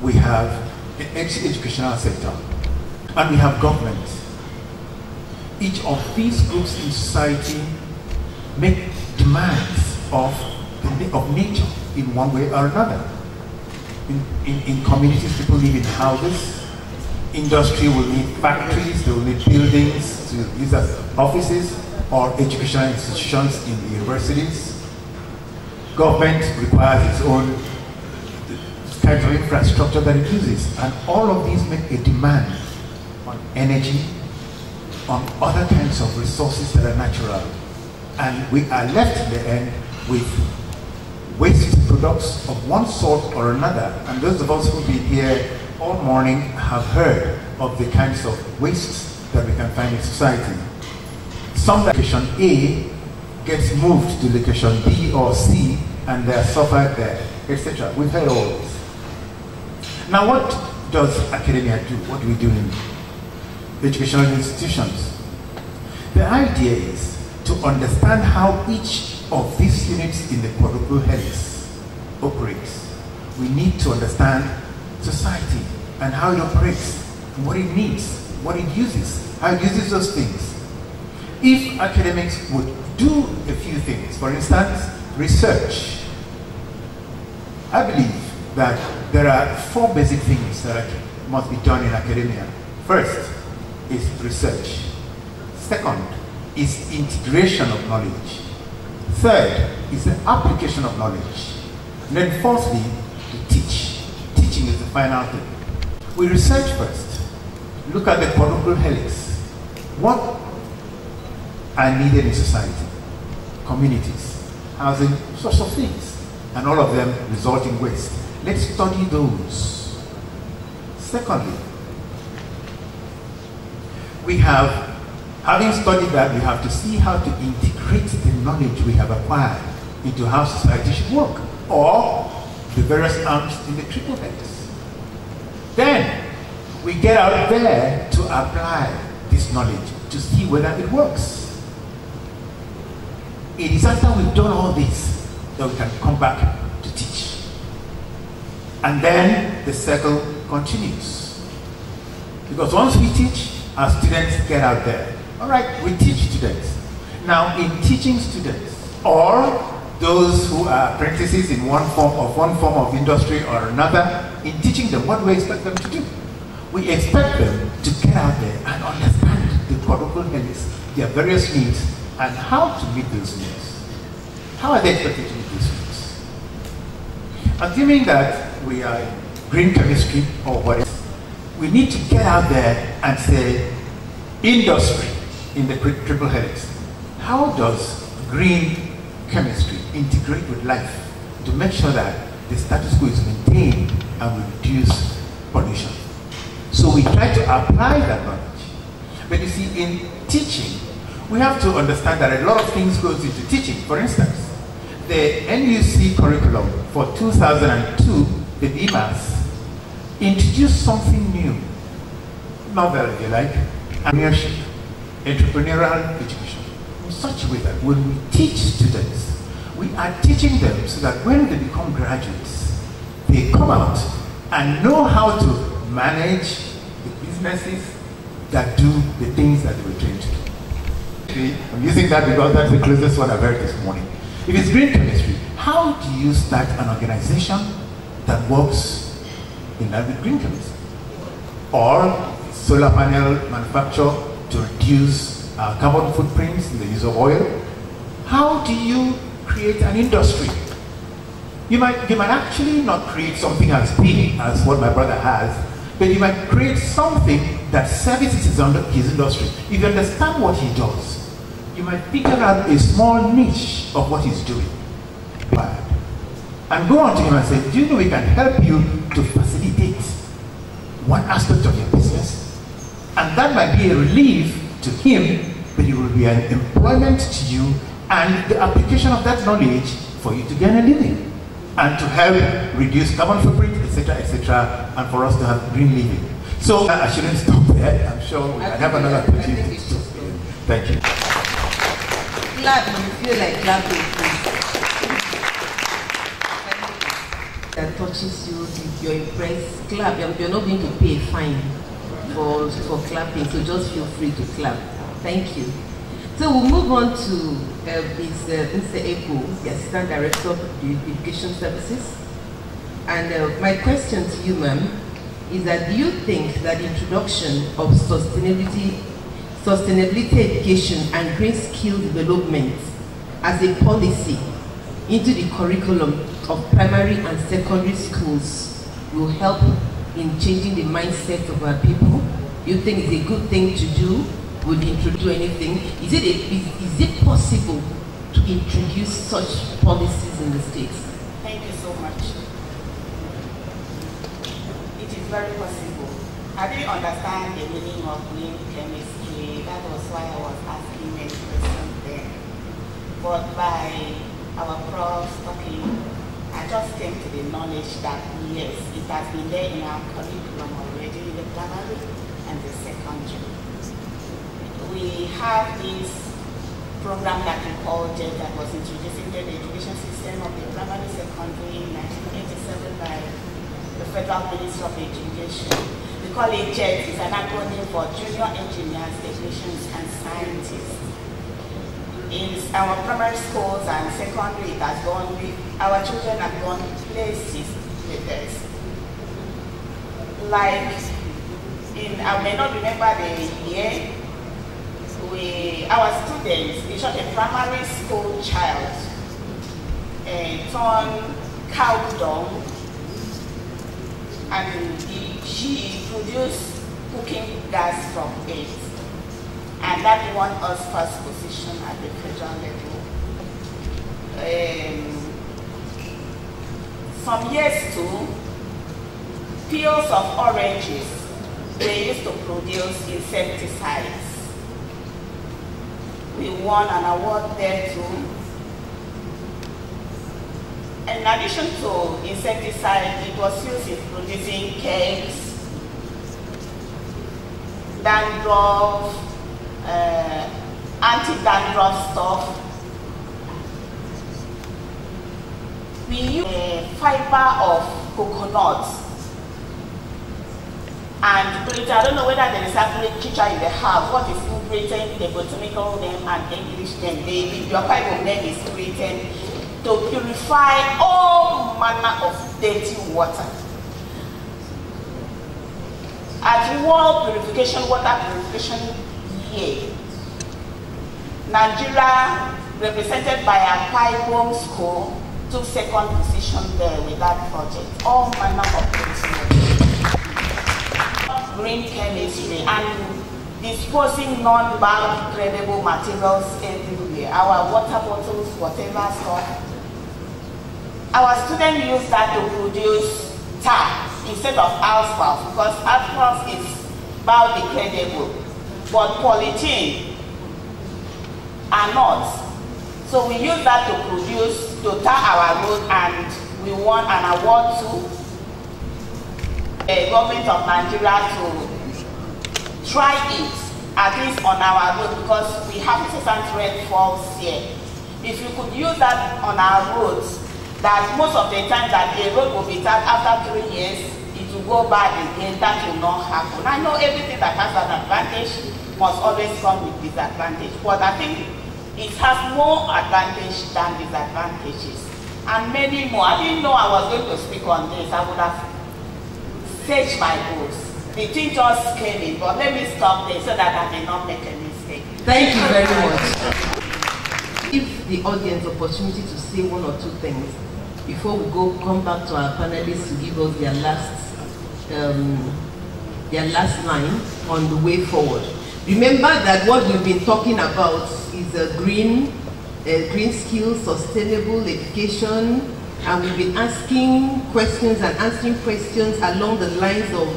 [SPEAKER 11] we have the educational sector, and we have government. Each of these groups in society make demands of nature in one way or another. In communities, people live in houses. Industry will need factories, they will need buildings to use as offices or educational institutions in the universities. Government requires its own kinds of infrastructure that it uses. And all of these make a demand on energy, on other kinds of resources that are natural. And we are left in the end with waste products of one sort or another. And those of us who've been here all morning have heard of the kinds of wastes that we can find in society. Some location A gets moved to location B or C, and they're suffered there, etc. We've heard all this. Now, what does academia do? What do we do in educational institutions? The idea is to understand how each of these units in the quadruple helix operates. We need to understand society and how it operates, and what it needs, what it uses, how it uses those things. If academics would do a few things, for instance, research, I believe that there are 4 basic things that must be done in academia. First is research. Second is integration of knowledge. Third is the application of knowledge. And then fourthly, to teach. Teaching is the final thing. We research first. Look at the quadruple helix. What are needed in society? Communities, housing, sorts of things. And all of them result in waste. Let's study those. Secondly, having studied that, we have to see how to integrate the knowledge we have acquired into how society should work, or the various arms in the triple helix. Then, we get out there to apply this knowledge to see whether it works. It is after we've done all this that we can come back to teach. And then the circle continues. Because once we teach, our students get out there. All right, we teach students. Now, in teaching students, or those who are apprentices in one form of industry or another, in teaching them, what do we expect them to do? We expect them to get out there and understand the quadruple helix, their various needs, and how to meet those needs. How are they expected to meet those needs? Assuming that we are in green chemistry or whatever, we need to get out there and say, industry in the triple helix. How does green chemistry integrate with life to make sure that the status quo is maintained and we reduce pollution? So we try to apply that knowledge. But you see, in teaching, we have to understand that a lot of things goes into teaching. For instance, the NUC curriculum for 2002, the BMAS, introduced something new. Novel, if you like, entrepreneurial education, in such a way that when we teach students, we are teaching them so that when they become graduates, they come out and know how to manage the businesses that do the things that they were trained to do. I'm using that because that's the closest one I've heard this morning. If it's green chemistry, how do you start an organization that works in line with green chemistry? Or solar panel manufacture to reduce carbon footprints in the use of oil? How do you create an industry? You might actually not create something as big as what my brother has, but you might create something that services his industry. If you understand what he does, you might figure out a small niche of what he's doing. And go on to him and say, do you know we can help you to facilitate one aspect of your business? And that might be a relief to him, but it will be an employment to you and the application of that knowledge for you to gain a living and to help reduce carbon footprint, etc., and for us to have green living. So I shouldn't stop there. I'm sure we can have another opportunity. Thank you.
[SPEAKER 8] Glad you feel like clapping. That touches you, you're impressed, clap. You're not going to pay a fine for clapping, so just feel free to clap. Thank you. So we'll move on to Mr. Eko, the Assistant Director of the Education Services. And my question to you, ma'am, is that do you think that the introduction of sustainability education and green skill development as a policy into the curriculum of primary and secondary schools will help in changing the mindset of our people? You think it's a good thing to do? Would you introduce anything? Is it possible to introduce such policies in the States?
[SPEAKER 12] Thank you so much. It is very possible. I didn't understand the meaning of green chemistry. That was why I was asking many questions there. But by our profs talking, I just came to the knowledge that yes, it has been there in our curriculum already in the primary and the secondary. We have this program that we call JET that was introduced into the education system of the primary secondary in 1987 by the Federal Ministry of Education. We call it JET. It's an acronym for Junior Engineers, Technicians, and Scientists. In our primary schools and secondary, it has gone with our children have gone places with this. Like I may not remember the year. Our students, in short, a primary school child, turned cow dung, and she produced cooking gas from it. And that won us first position at the federal level. Some years too, peels of oranges were used to produce insecticides. We won an award there too. In addition to insecticide, it was used in producing cakes, dandruff, anti-dandruff stuff. We use a fiber of coconut and Britain. I don't know whether there is actually teacher in the house. What is in Britain, the botanical name and English name? Your Bible name is Britain. To purify all manner of dirty water. At World Purification Water Purification Year, Nigeria, represented by a Bible school, took second position there with that project. All manner of things. Green chemistry and disposing non-biodegradable materials everywhere. Our water bottles, whatever stuff. Our students use that to produce tar instead of asphalt because asphalt is biodegradable, but polythene are not. So we use that to tar our road, and we won an award to the government of Nigeria to try it at least on our road because we have incessant rainfalls here. If you could use that on our roads, that most of the time that a road will be tarred after 3 years, it will go bad again. That will not happen. I know everything that has an advantage must always come with disadvantage, but I think it has more advantage than disadvantages, and many more. I didn't know I was going to speak on this. I would have searched my books. The thing just came in, but let me stop there so that I may not make a mistake.
[SPEAKER 8] Thank you very much. Give the audience opportunity to say one or two things before we come back to our panelists to give us their last line on the way forward. Remember that what we've been talking about is green skills, sustainable education, and we've been asking questions and answering questions along the lines of: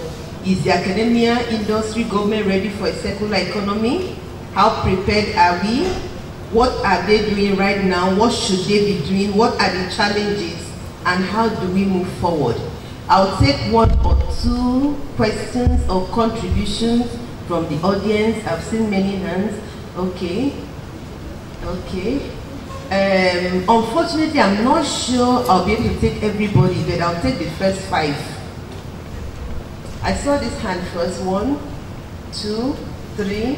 [SPEAKER 8] is the academia, industry, government ready for a circular economy? How prepared are we? What are they doing right now? What should they be doing? What are the challenges? And how do we move forward? I'll take one or two questions or contributions from the audience. I've seen many hands. Okay. Unfortunately, I'm not sure I'll be able to take everybody, but I'll take the first 5. I saw this hand first. 1, 2, 3,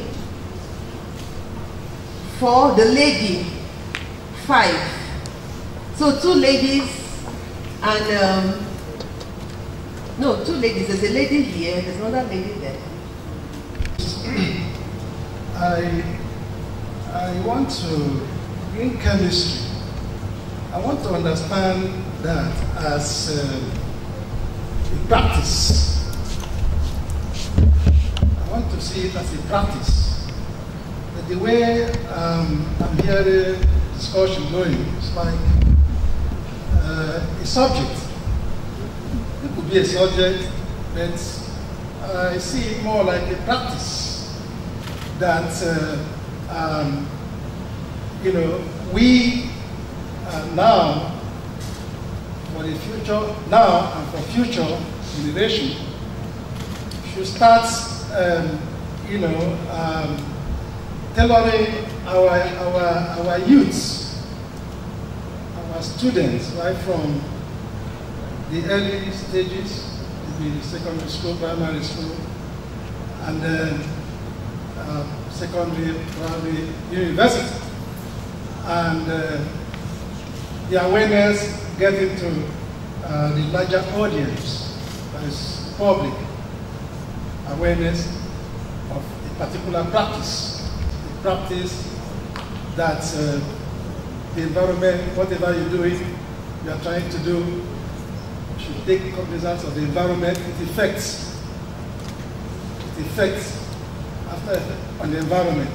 [SPEAKER 8] 4. The lady. 5. So 2 ladies and no, 2 ladies. There's a lady here. There's another lady there.
[SPEAKER 4] I want to bring chemistry. I want to understand that as a practice. I want to see it as a practice. But the way I'm hearing discussion going, it's like a subject. It could be a subject, but I see it more like a practice that we now for the future, now and for future generation, should start tailoring our youths, our students, right from the early stages, maybe secondary school, primary school, and then secondary, primary, university, and the awareness getting to the larger audience, that is public awareness of a particular practice, a practice that the environment, whatever you're doing, we are trying to do should take cognizance of the environment, its effects on the environment.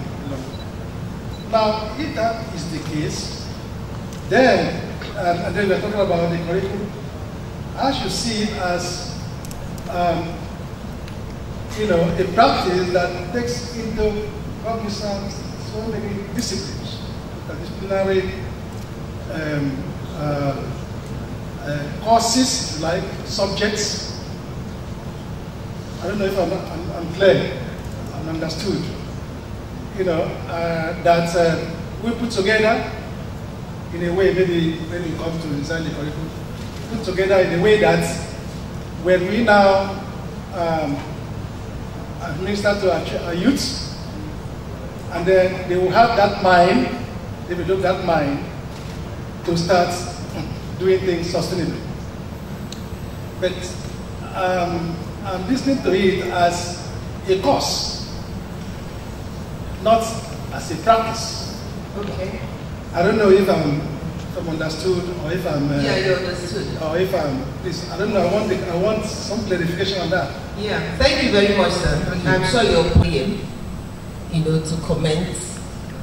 [SPEAKER 4] Now, if that is the case, then, and then we're talking about the curriculum, I should see it as, a practice that takes into cognizance so many disciplines, disciplinary courses, like subjects. I don't know if I'm clear and understood. That we put together in a way, maybe when it comes to design the curriculum, put together in a way that when we now administer to our youths, and then they will have that mind, develop that mind to start doing things sustainably. But I'm listening to it as a course, not as a practice.
[SPEAKER 8] Okay.
[SPEAKER 4] I don't know if I'm understood or if I'm.
[SPEAKER 8] Yeah, you understood.
[SPEAKER 4] Or if I'm. Please, I don't know. I want some clarification on that.
[SPEAKER 8] Yeah. Thank you very much, sir. I'm sure you're playing, to comment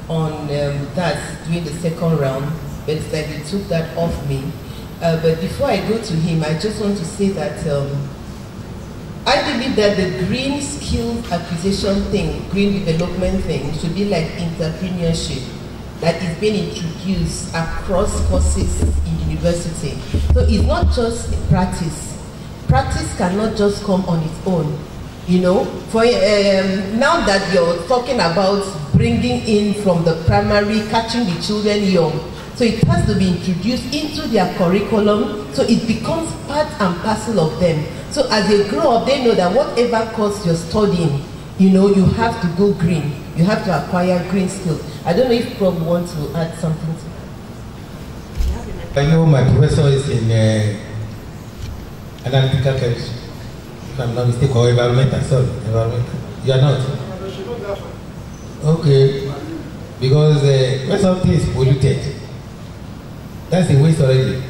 [SPEAKER 8] on that during the second round, but it's like you took that off me. But before I go to him, I just want to say that I believe that the green skills acquisition thing, green development thing, should be like entrepreneurship that is being introduced across courses in university. So it's not just practice. Practice cannot just come on its own. For now that you're talking about bringing in from the primary, catching the children young, so it has to be introduced into their curriculum, so it becomes part and parcel of them. So as they grow up, they know that whatever course you're studying, you have to go green. You have to acquire green skills. I don't know if Prof wants to add something to that.
[SPEAKER 13] I know my professor is in analytical chemistry, if I'm not mistaken, or environmental, environmental. You are not? Okay. Because when something is polluted, that's a waste already.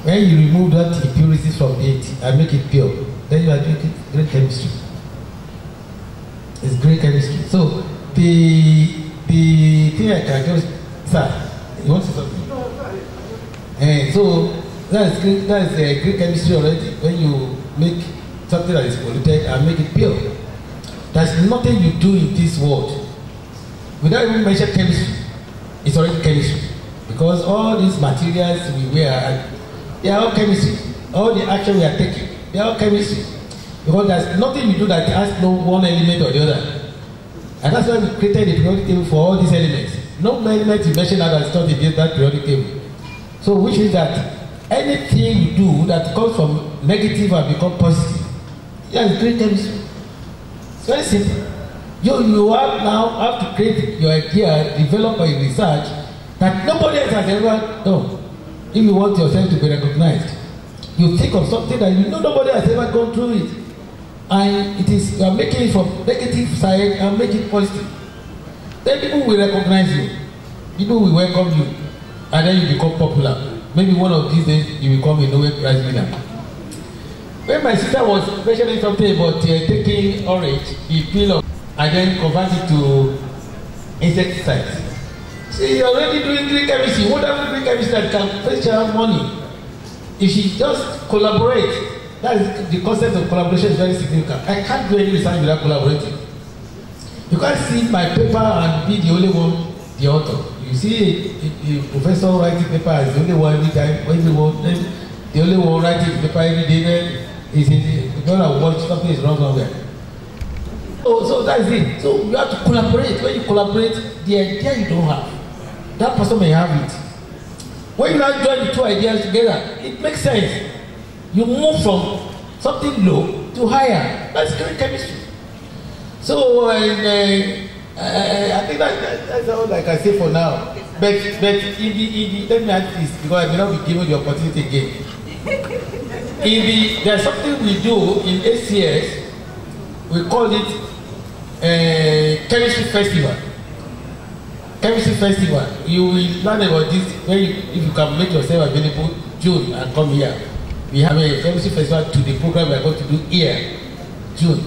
[SPEAKER 13] When you remove that impurities from it and make it pure, then you are doing great chemistry. It's great chemistry. So the thing I can just, sir, you want to say something? So that's great chemistry already. When you make something that is polluted and make it pure, there's nothing you do in this world without even mention chemistry. It's already chemistry, because all these materials we wear, they are all chemistry. All the action we are taking, they are all chemistry. Because there's nothing you do that has no one element or the other. And that's why we created a periodic table for all these elements. No element you mentioned that is not in that periodic table. So which means that anything you do that comes from negative and become positive, it's great chemistry. It's very simple. You have to create your idea, develop your research that nobody else has ever done. If you want yourself to be recognized, you think of something that nobody has ever gone through it. And you are making it from negative side and make it positive. Then people will recognize you. People will welcome you. And then you become popular. Maybe one of these days you become a Nobel Prize winner. When my sister was mentioning something about taking orange, the peel off, and then convert it to insecticides. See, you're already doing green chemistry. What other green chemistry that can fetch her money? If she just collaborate, that is the concept of collaboration is very significant. I can't do any research without collaborating. You can't see my paper and be the only one, the author. You see a professor writing paper as the only one every time, the only one writing paper every day, then is in the girl watch something is wrong somewhere. So that's it. So you have to collaborate. When you collaborate, the idea you don't have, that person may have it. When you now join the two ideas together, it makes sense. You move from something low to higher. That's great chemistry. So I think that's all I can say for now. But let me add this, because I may not be given the opportunity again. There's something we do in ACS. We call it chemistry festival. chemistry festival, you will learn about this when if you can make yourself available June and come here. We have a chemistry festival to the program we are going to do here, June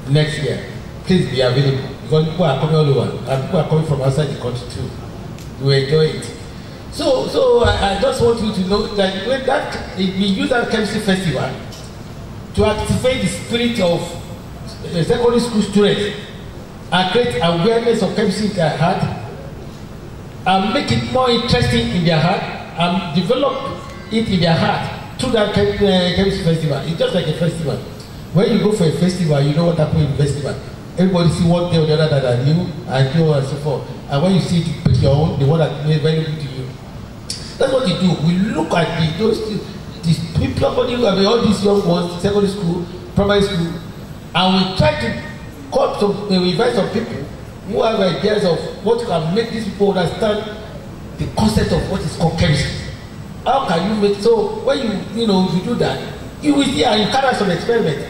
[SPEAKER 13] next year. Please be available because people are coming all over and people are coming from outside the country too to enjoy it. So I just want you to know that when we use that chemistry festival to activate the spirit of secondary school students and create awareness of chemistry in their heart and make it more interesting in their heart and develop it in their heart through that chemistry festival. It's just like a festival. When you go for a festival, you know what happens in the festival. Everybody see one thing or the other that are new and so on and so forth. And when you see it, you pick your own, the one that made very good to you. That's what we do. We look at these people, all these young ones, secondary school, primary school, and we try to call some, we invite some people who have ideas of what can make these people understand the concept of what is called chemistry. How can you make, so when you do that, you will see and you carry out some experiment.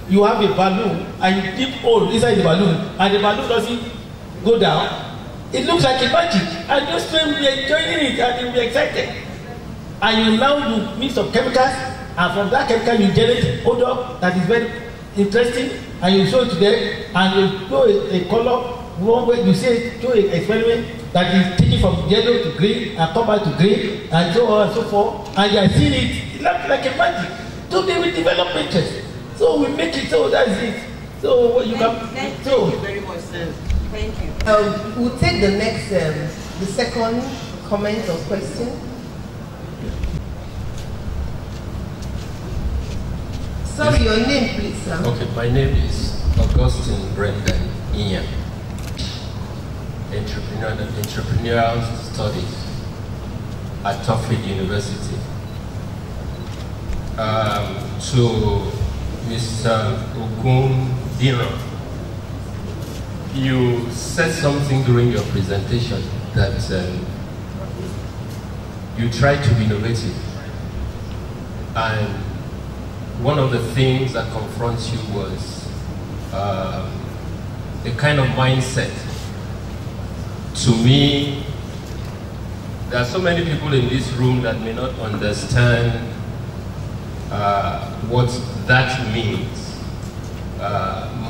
[SPEAKER 13] You have a balloon and you dip hole inside the balloon and the balloon doesn't go down. It looks like a magic and your students will be enjoying it and you'll be excited. And you now do mix of chemicals and from that chemical you generate odor that is very interesting and you show it to them and you show a color one way, you say show an experiment that is taking from yellow to green and come back to green and so on and so forth and you are seeing it looks like a magic. So they will develop interest. So we make it so that's it. So what you
[SPEAKER 8] Thank you very much, sir. Thank you. We'll take the next, the second comment or question. Sorry, your name, please, sir.
[SPEAKER 5] Okay, my name is Augustine Brendan Ian, entrepreneurial studies at Tufts University. To Mr. Ogundiro, you said something during your presentation that you try to be innovative, and one of the things that confronts you was a kind of mindset. To me, there are so many people in this room that may not understand what that means.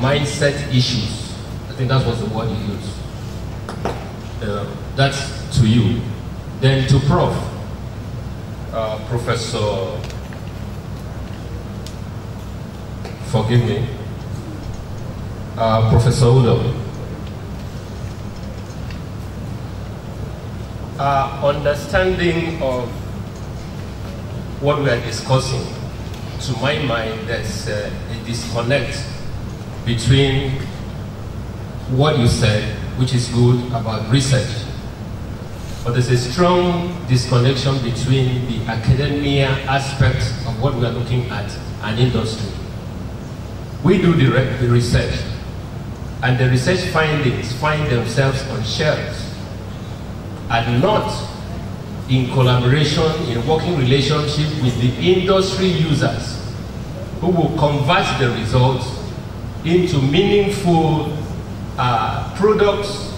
[SPEAKER 5] Mindset issues. I think that was the word you used. That's to you. Then to Professor, forgive me, Professor Udo. Understanding of what we are discussing, to my mind, there's a disconnect between what you said, which is good about research, but there's a strong disconnection between the academia aspect of what we are looking at and industry. We do the research, and the research findings find themselves on shelves and not in collaboration, in working relationship with the industry users who will convert the results into meaningful products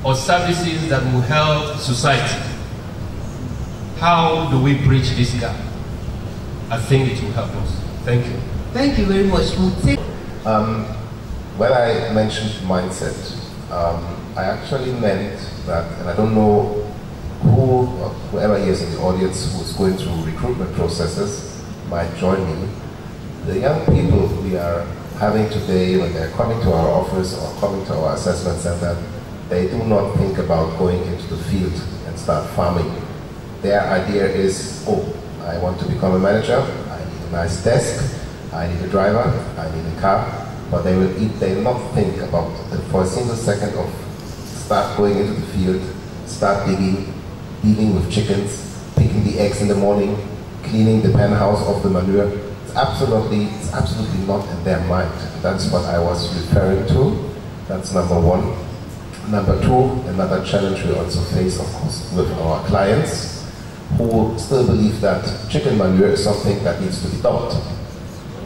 [SPEAKER 5] or services that will help society. How do we bridge this gap? I think it will help us. Thank you.
[SPEAKER 8] Thank you very much.
[SPEAKER 10] When I mentioned mindset, I actually meant that, and I don't know whoever here is in the audience who is going through recruitment processes might join me. The young people we are having today, when they're coming to our office or coming to our assessment center, they do not think about going into the field and start farming. Their idea is, oh, I want to become a manager, I need a nice desk, I need a driver, I need a car, but they will not think about it for a single second of start going into the field, start digging, dealing with chickens, picking the eggs in the morning, cleaning the pen house of the manure. It's absolutely not in their mind. That's what I was referring to. That's number one. Number two, another challenge we also face, of course, with our clients who still believe that chicken manure is something that needs to be dumped.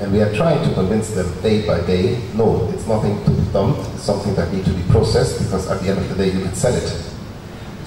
[SPEAKER 10] And we are trying to convince them day by day, no, it's nothing to be dumped, it's something that needs to be processed, because at the end of the day you can sell it.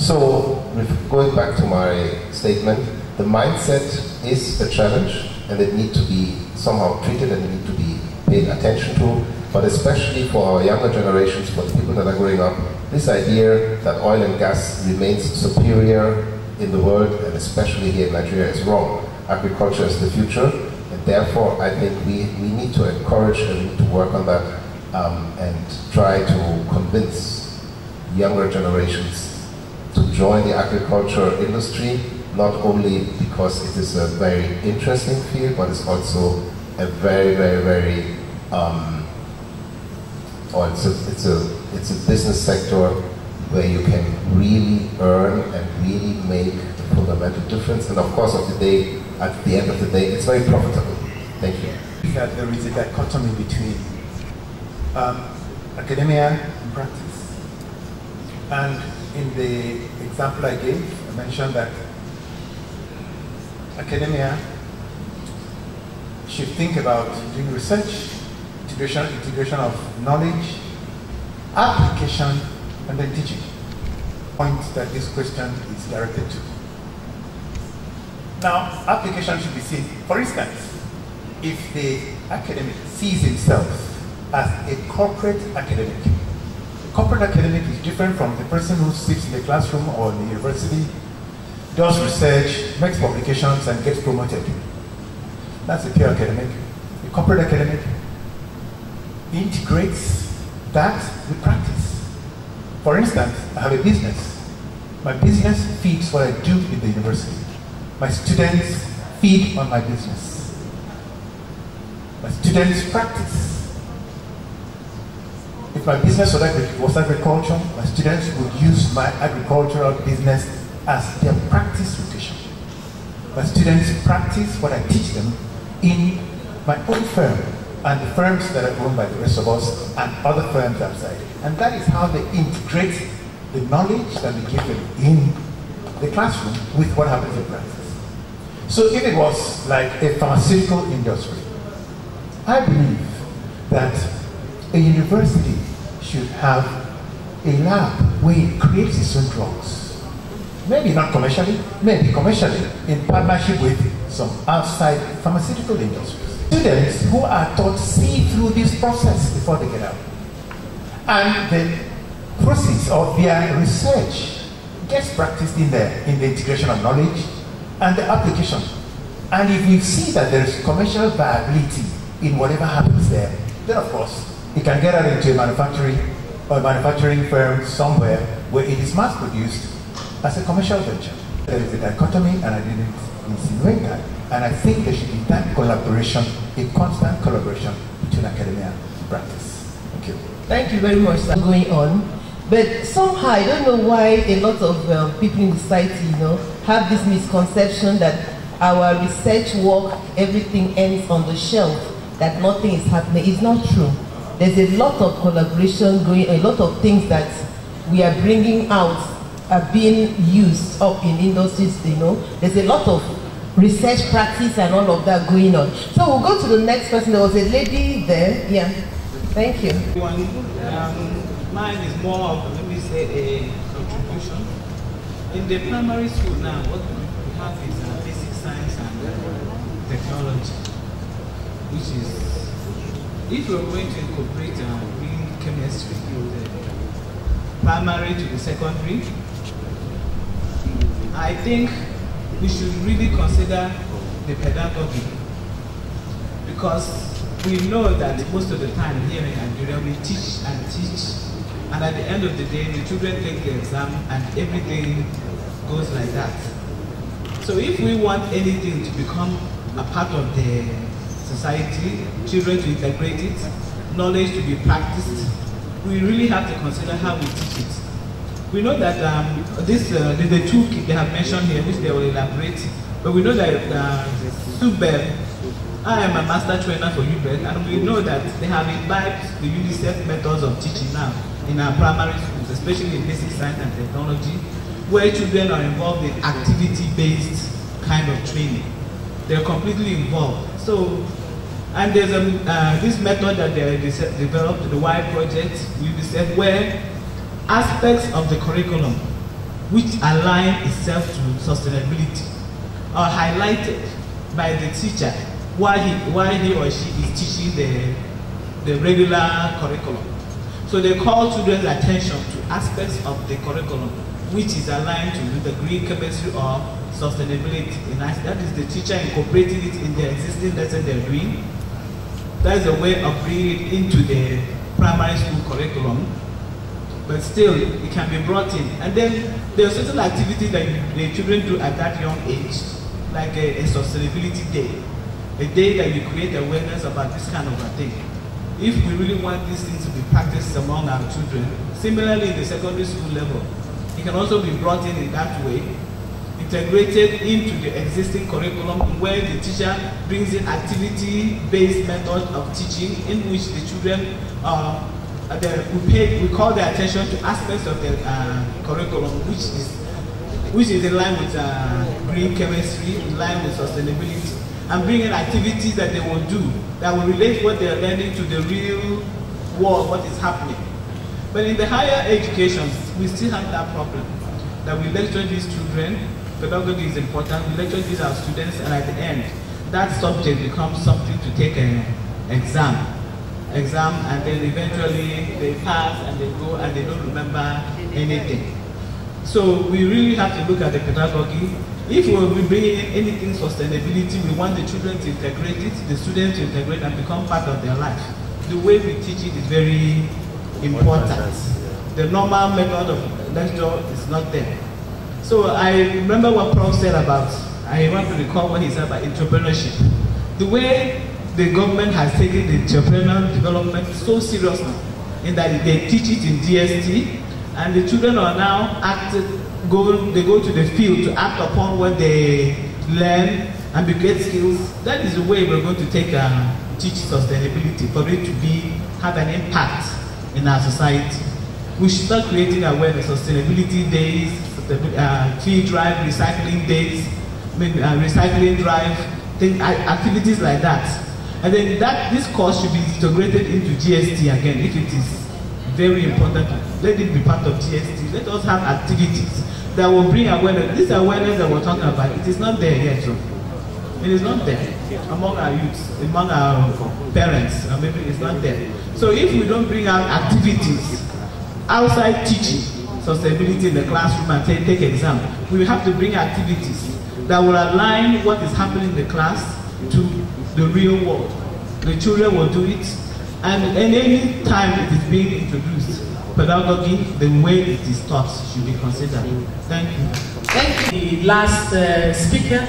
[SPEAKER 10] So, going back to my statement, the mindset is a challenge and it needs to be somehow treated and it needs to be paid attention to, but especially for our younger generations, for the people that are growing up, this idea that oil and gas remains superior in the world and especially here in Nigeria is wrong. Agriculture is the future, and therefore I think we need to encourage and we need to work on that and try to convince younger generations to join the agriculture industry, not only because it is a very interesting field, but it's also a very, very, very, it's a business sector where you can really earn and really make a fundamental difference. And of course, at the end of the day, it's very profitable. Thank you.
[SPEAKER 11] That there is a dichotomy between academia and practice. And in the example I gave, I mentioned that academia should think about doing research, integration of knowledge, application, and then teaching. Point that this question is directed to. Now, application should be seen. For instance, if the academic sees himself as a corporate academic, corporate academic is different from the person who sits in the classroom or in the university, does research, makes publications, and gets promoted. That's a pure academic. The corporate academic integrates that with practice. For instance, I have a business. My business feeds what I do in the university. My students feed on my business. My students practice. If my business was agriculture, my students would use my agricultural business as their practice rotation. My students practice what I teach them in my own firm and the firms that are owned by the rest of us and other firms outside. And that is how they integrate the knowledge that we give them in the classroom with what happens in practice. So if it was like a pharmaceutical industry, I believe that a university should have a lab where it creates its own drugs. Maybe not commercially, maybe commercially, in partnership with some outside pharmaceutical industries. Students who are taught see through this process before they get out. And the process of their research gets practiced in there, in the integration of knowledge and the application. And if we see that there is commercial viability in whatever happens there, then of course, it can get out into a manufacturing firm somewhere where it is mass produced as a commercial venture. There is a dichotomy, and I didn't insinuate that. And I think there should be that collaboration, a constant collaboration between academia and practice. Thank you.
[SPEAKER 8] Thank you very much, sir. Going on. But somehow, I don't know why a lot of people in society, have this misconception that our research work, everything ends on the shelf, that nothing is happening. It's not true. There's a lot of collaboration going on, a lot of things that we are bringing out are being used up in industries, There's a lot of research practice and all of that going on. So we'll go to the next person. There was a lady there. Yeah. Thank you.
[SPEAKER 14] Mine is more of, let me say, a contribution. In the primary school now, what we have is basic science and technology, which is, if we're going to incorporate green chemistry from the primary to the secondary, I think we should really consider the pedagogy, because we know that most of the time here in Nigeria we teach, and at the end of the day the children take the exam and everything goes like that. So if we want anything to become a part of the society, children to integrate it, knowledge to be practiced, we really have to consider how we teach it. We know that the two they have mentioned here, which they will elaborate, but we know that UBEL, I am a master trainer for UBEL, and we know that they have imbibed the UNICEF methods of teaching now in our primary schools, especially in basic science and technology, where children are involved in activity-based kind of training. They're completely involved. So, and there's this method that they developed, the Y project, UNICEF, where aspects of the curriculum which align itself to sustainability, are highlighted by the teacher while he or she is teaching the regular curriculum. So they call children's attention to aspects of the curriculum which is aligned to the green chemistry or sustainability. And that is the teacher incorporating it in the existing lesson they're doing. That is a way of bringing it into the primary school curriculum, but still it can be brought in. And then there are certain activities that the children do at that young age, like a sustainability day, a day that you create awareness about this kind of a thing. If we really want these things to be practiced among our children, similarly in the secondary school level, it can also be brought in that way, integrated into the existing curriculum where the teacher brings in activity-based method of teaching in which the children we call their attention to aspects of the curriculum which is in line with green chemistry, in line with sustainability, and bring in activities that they will do that will relate what they are learning to the real world, what is happening. But in the higher education, we still have that problem, that we lecture these children, pedagogy is important, we lecture these our students, and at the end, that subject becomes something to take an exam, and then eventually they pass and they go and they don't remember anything. So we really have to look at the pedagogy. If we will be bringing in anything sustainability, we want the children to integrate it, the students to integrate and become part of their life. The way we teach it is very important. The normal method of lecture is not there. So I remember what Prof said about, I want to recall what he said about entrepreneurship. The way the government has taken the entrepreneurial development so seriously, in that they teach it in DST, and the children are now they go to the field to act upon what they learn and get skills. That is the way we're going to take teach sustainability, for it to have an impact in our society. We should start creating awareness, sustainability days, field drive, recycling days, recycling drive, activities like that. And then this course should be integrated into GST again, if it is very important. Let it be part of GST. Let us have activities that will bring awareness. This awareness that we're talking about, it is not there yet. So it is not there among our youths, among our parents, or maybe it's not there. So if we don't bring out activities outside teaching sustainability in the classroom and take exam, we have to bring activities that will align what is happening in the class to the real world. The children will do it, and any time it is being introduced, pedagogy, the way it is taught should be considered. Thank you.
[SPEAKER 15] Thank you. The last speaker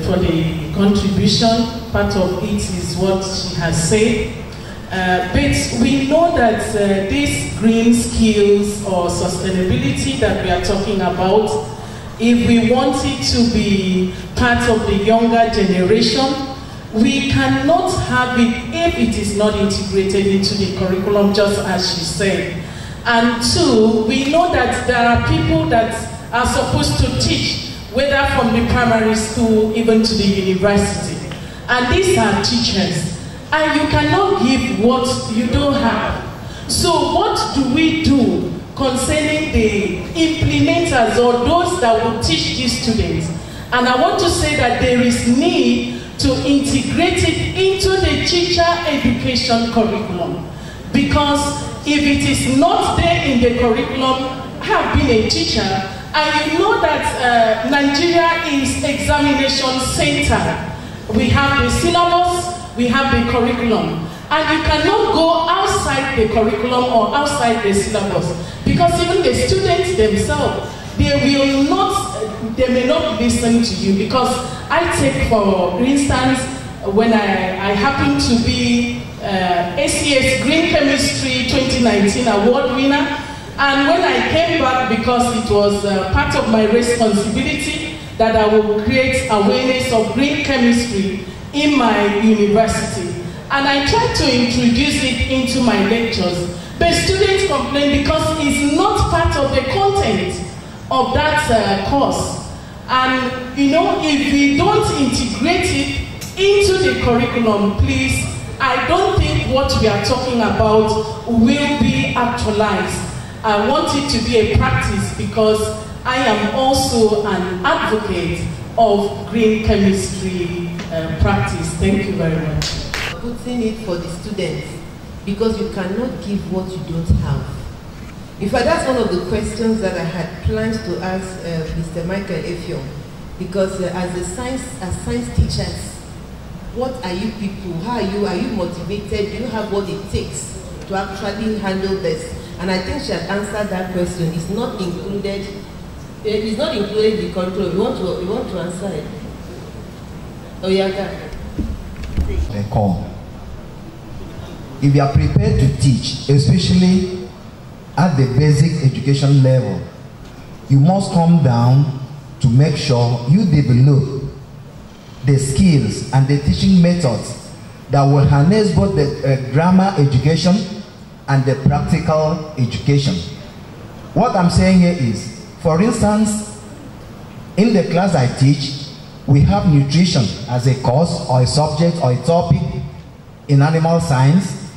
[SPEAKER 15] for the contribution. Part of it is what she has said. But we know that these green skills or sustainability that we are talking about, if we want it to be part of the younger generation, we cannot have it if it is not integrated into the curriculum, just as she said. And two, we know that there are people that are supposed to teach, whether from the primary school even to the university. And these are teachers. And you cannot give what you don't have. So what do we do concerning the implementers or those that will teach these students? And I want to say that there is need to integrate it into the teacher education curriculum. Because if it is not there in the curriculum, I have been a teacher, and you know that Nigeria is examination center. We have the syllabus, we have the curriculum, and you cannot go outside the curriculum or outside the syllabus, because even the students themselves, they may not listen to you. Because I take, for instance, when I happen to be ACS Green Chemistry 2019 award winner, and when I came back, because it was part of my responsibility that I will create awareness of green chemistry in my university, and I tried to introduce it into my lectures, but students complain because it's not part of the content of that course. And you know, if we don't integrate it into the curriculum, please, I don't think what we are talking about will be actualized. I want it to be a practice because I am also an advocate of green chemistry practice. Thank you very much.
[SPEAKER 8] Putting it for the students because you cannot give what you don't have. In fact, that's one of the questions that I had planned to ask Mr. Michael Effiong, because as science teachers, what are you people? How are you motivated? Do you have what it takes to actually handle this? And I think she had answered that question. It's not included. It is not included in the control. You want to answer it? Oh yeah,
[SPEAKER 9] they come. If you are prepared to teach, especially at the basic education level, you must come down to make sure you develop the skills and the teaching methods that will harness both the grammar education and the practical education. What I'm saying here is, for instance, in the class I teach, we have nutrition as a course or a subject or a topic in animal science.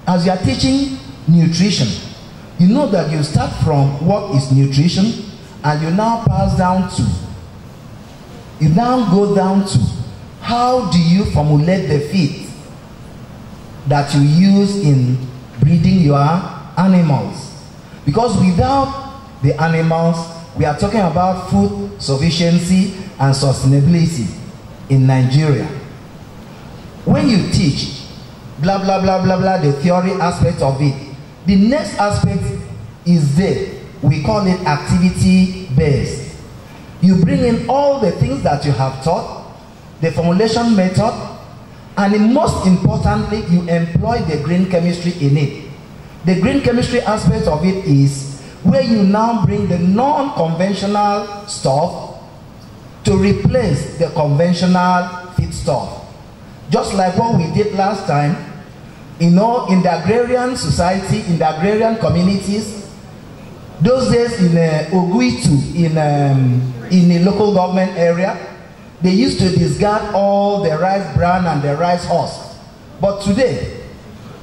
[SPEAKER 9] As you are teaching nutrition, you know that you start from what is nutrition and you now pass down to, you now go down to how do you formulate the feed that you use in breeding your animals. Because without the animals, we are talking about food sufficiency and sustainability in Nigeria. When you teach blah blah blah blah blah the theory aspect of it, the next aspect is there. We call it activity based. You bring in all the things that you have taught, the formulation method, and most importantly, you employ the green chemistry in it. The green chemistry aspect of it is where you now bring the non-conventional stuff to replace the conventional feedstuff. Just like what we did last time, you know, in the agrarian society, in the agrarian communities, those days in Oguitu, in a local government area, they used to discard all the rice bran and the rice husk. But today,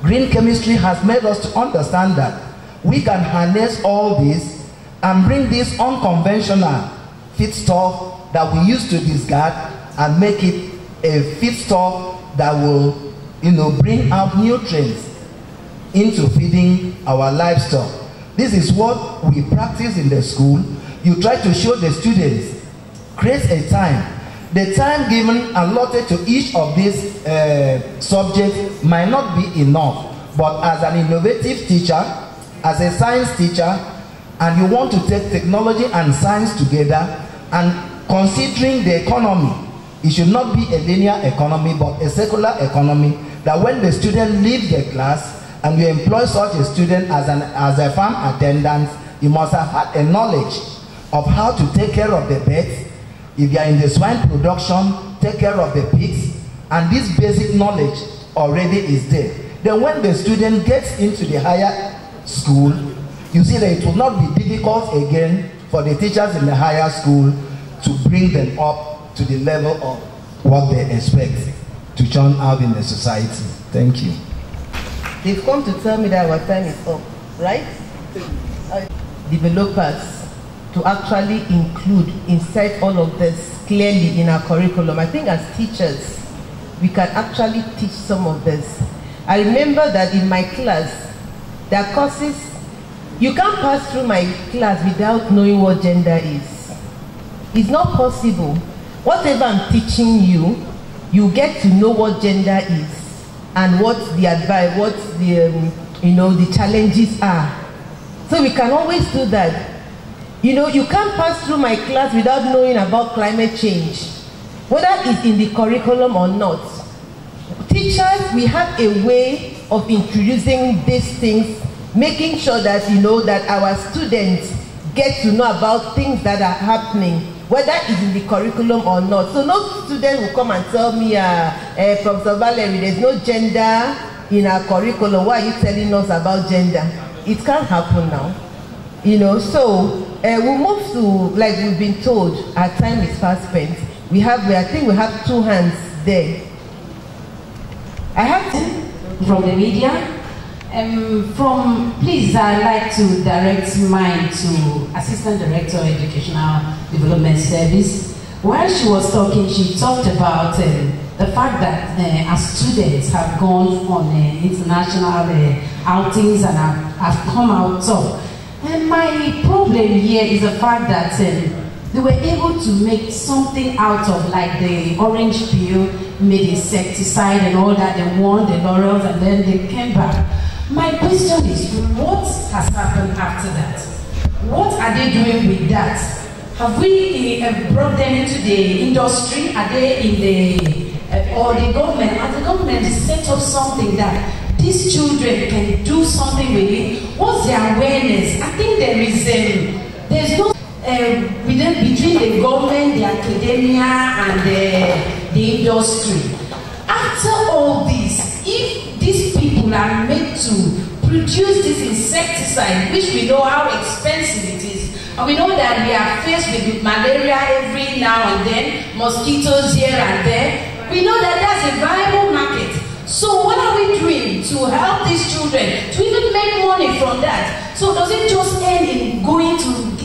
[SPEAKER 9] green chemistry has made us to understand that we can harness all this and bring this unconventional feedstuff that we used to discard and make it a feedstuff that will, you know, bring out nutrients into feeding our livestock. This is what we practice in the school. You try to show the students, create a time. The time given allotted to each of these subjects might not be enough, but as an innovative teacher, as a science teacher, and you want to take technology and science together, and considering the economy, it should not be a linear economy, but a circular economy, that when the student leaves the class, and you employ such a student as a farm attendant, you must have had a knowledge of how to take care of the birds. If you are in the swine production, take care of the pigs, and this basic knowledge already is there. Then when the student gets into the higher school, you see that it will not be difficult again for the teachers in the higher school to bring them up to the level of what they expect to churn out in the society. Thank you.
[SPEAKER 8] They've come to tell me that our time is up, right? Developers to actually insert all of this clearly in our curriculum. I think as teachers, we can actually teach some of this. I remember that in my class, there are courses, you can't pass through my class without knowing what gender is. It's not possible. Whatever I'm teaching you, you get to know what gender is and what the advice, what the the challenges are. So we can always do that. You know, you can't pass through my class without knowing about climate change, whether it's in the curriculum or not. Teachers, we have a way of introducing these things, making sure that that our students get to know about things that are happening, whether it's in the curriculum or not. So no student will come and tell me, Professor Valerie, there's no gender in our curriculum. Why are you telling us about gender? It can't happen now. So we'll move to, like we've been told, our time is fast spent. I think we have 2 hands there.
[SPEAKER 16] I have from the media. Please, I'd like to direct mine to Assistant Director of Educational Development Service. While she was talking, she talked about the fact that our students have gone on international outings and have come out top. And my problem here is the fact that they were able to make something out of like the orange peel, made insecticide and all that. They won the laurels and then they came back. My question is, what has happened after that? What are they doing with that? Have we brought them into the industry? Are they in the, or the government? Has the government set up something that these children can do something with it? What's their awareness? I think there's no between the government, the academia, and the industry. After all this, if these people are made to produce this insecticide, which we know how expensive it is, and we know that we are faced with malaria every now and then, mosquitoes here and there, we know that that's a viable market. So what are we doing to help these children to even make money from that? So does it just end in going to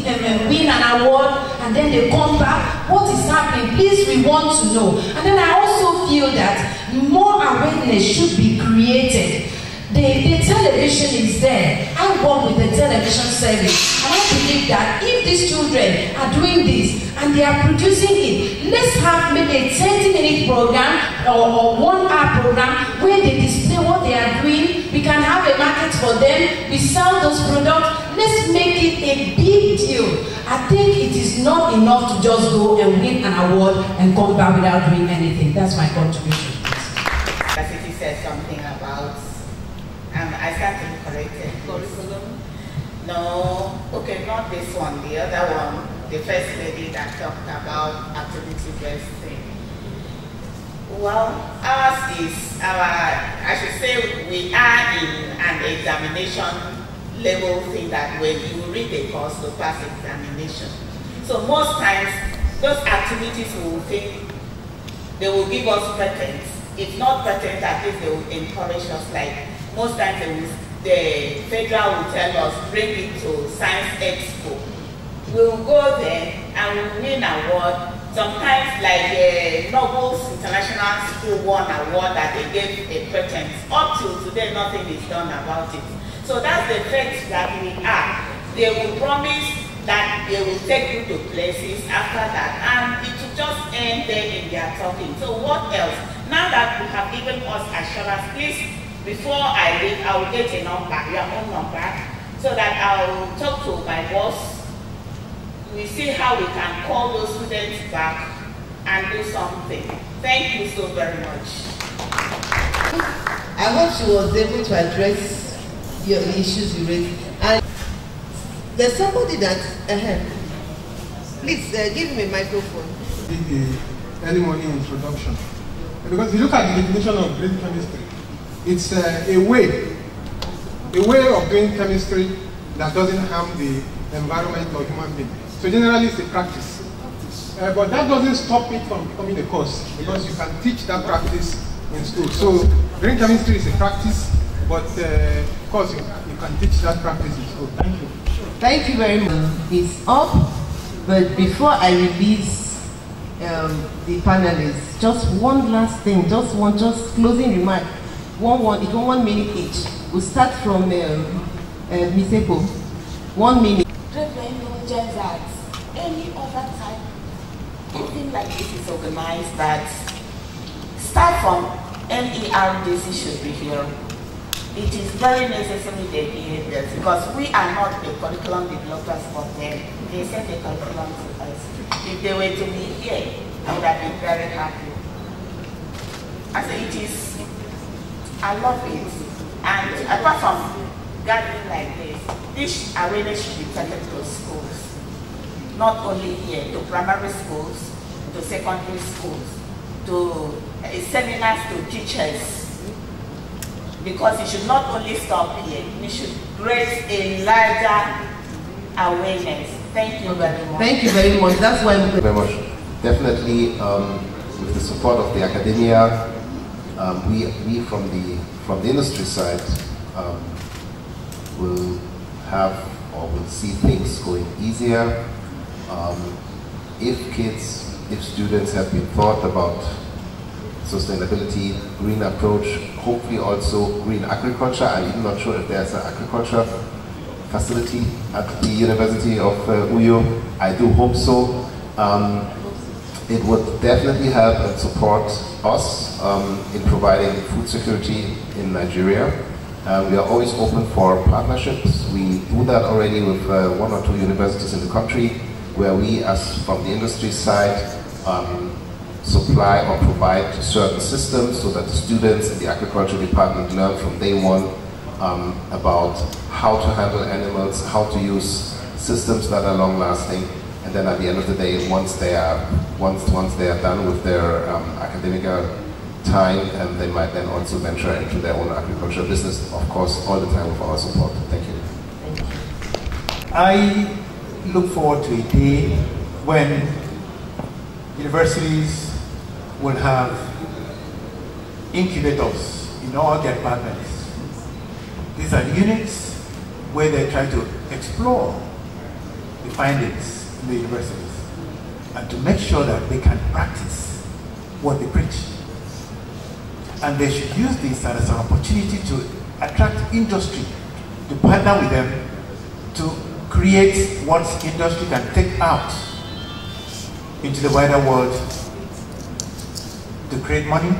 [SPEAKER 16] win an award and then they come back? What is happening? Please, we want to know. And then I also feel that more awareness should be created. The television is there. I work with the television service, and I believe that if these children are doing this and they are producing it, let's have maybe a 30-minute program or 1-hour program where they display what they are doing. We can have a market for them. We sell those products. Let's make it a big deal. I think it is not enough to just go and win an award and come back without doing anything. That's my contribution.
[SPEAKER 12] He said something about I stand to be corrected. Curriculum? No, okay, not this one. The other one, the first lady that talked about activity-based thing. Well, ours is I should say we are in an examination level thing that when you read the course to pass examination. So most times, those activities we will think they will give us patents. If not patents, at least they will encourage us. Like most times the federal will tell us, bring it to Science Expo. We'll go there and we'll win an award. Sometimes like Nobel's International School won an award that they gave a patent. Up till today, nothing is done about it. So that's the fact that we are. They will promise that they will take you to places after that, and it will just end there in their talking. So what else? Now that you have given us assurance, please, before I leave, I will get a number, your own number, so that I will talk to my boss. We see how we can call those students back and do something. Thank you so very much.
[SPEAKER 8] I hope she was able to address your issues you raised. And there's somebody that, please give him a microphone.
[SPEAKER 17] The early morning introduction. Because if you look at the definition of green chemistry, it's a way of doing chemistry that doesn't harm the environment or human being. So generally it's a practice. But that doesn't stop it from becoming a course, because you can teach that practice in school. So green chemistry is a practice, but of course you can teach that practice in school. Thank you.
[SPEAKER 8] Thank you very much. It's up, but before I release the panelists, just one last thing, just closing remark. It's 1 minute each. We'll start from Ms. Epo. 1 minute.
[SPEAKER 12] Just that any other time, anything like this is organized, that start from NERDC should be here. It is very necessary they hear this, because we are not the curriculum developers for them. They set the curriculum to us. If they were to be here, I would have been very happy. I say it is, I love it. And apart from gathering like this awareness should be taken to schools. Not only here, to primary schools, to secondary schools, to seminars to teachers. Because it should not only stop here, we should raise a larger awareness. Thank you very much.
[SPEAKER 8] Thank you very much. That's why
[SPEAKER 10] we very much. Definitely, with the support of the academia, we from the industry side will have or will see things going easier. If students have been thought about sustainability, green approach, hopefully also green agriculture. I'm even not sure if there's an agriculture facility at the University of Uyo. I do hope so. It would definitely help and support us in providing food security in Nigeria. We are always open for partnerships. We do that already with 1 or 2 universities in the country, where we, as from the industry side, supply or provide certain systems so that the students in the agriculture department learn from day one about how to handle animals, how to use systems that are long-lasting, and then at the end of the day, once they are done with their academic time, and they might then also venture into their own agricultural business, of course, all the time with our support. Thank you.
[SPEAKER 11] I look forward to a day when universities will have incubators in all their departments. These are units where they try to explore the findings in the universities and to make sure that they can practice what they preach. And they should use this as an opportunity to attract industry, to partner with them, to create what industry can take out into the wider world, to create money,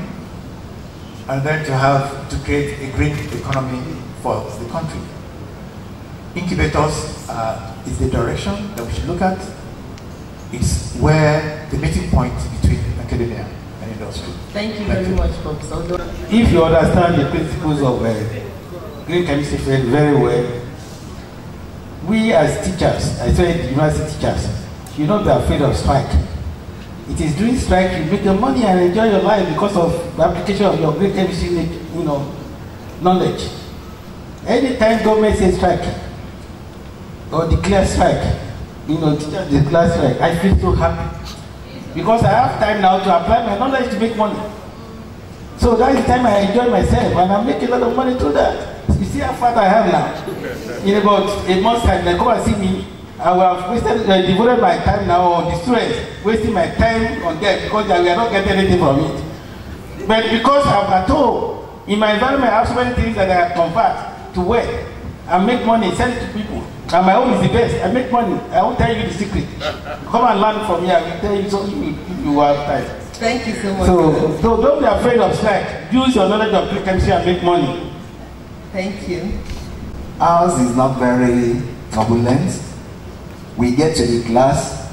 [SPEAKER 11] and then to create a green economy for the country. Incubators is the direction that we should look at. It's where the meeting point between academia and industry.
[SPEAKER 8] Thank you very much, Professor.
[SPEAKER 11] If you understand the principles of green chemistry field very well, we as teachers, I say university teachers, should not be afraid of strike. It is during strike you make your money and enjoy your life because of the application of your green chemistry, knowledge. Anytime government says strike or declare strike, teachers declare strike, I feel so happy because I have time now to apply my knowledge to make money. So that is the time I enjoy myself and I make a lot of money through that. You see how far I have now. In about a month's time, they come and see me. I will have devoted my time now on the students, wasting my time on them because we are not getting anything from it. But because I'm at home, in my environment, I have so many things that I convert to work and make money, sell it to people. And my own is the best. I make money. I won't tell you the secret. Come and learn from me. I will tell you so you have time.
[SPEAKER 8] Thank you so much.
[SPEAKER 11] So don't be afraid of strike. Use your knowledge of green chemistry and make money.
[SPEAKER 8] Thank you.
[SPEAKER 9] Ours is not very turbulent. We get to the class,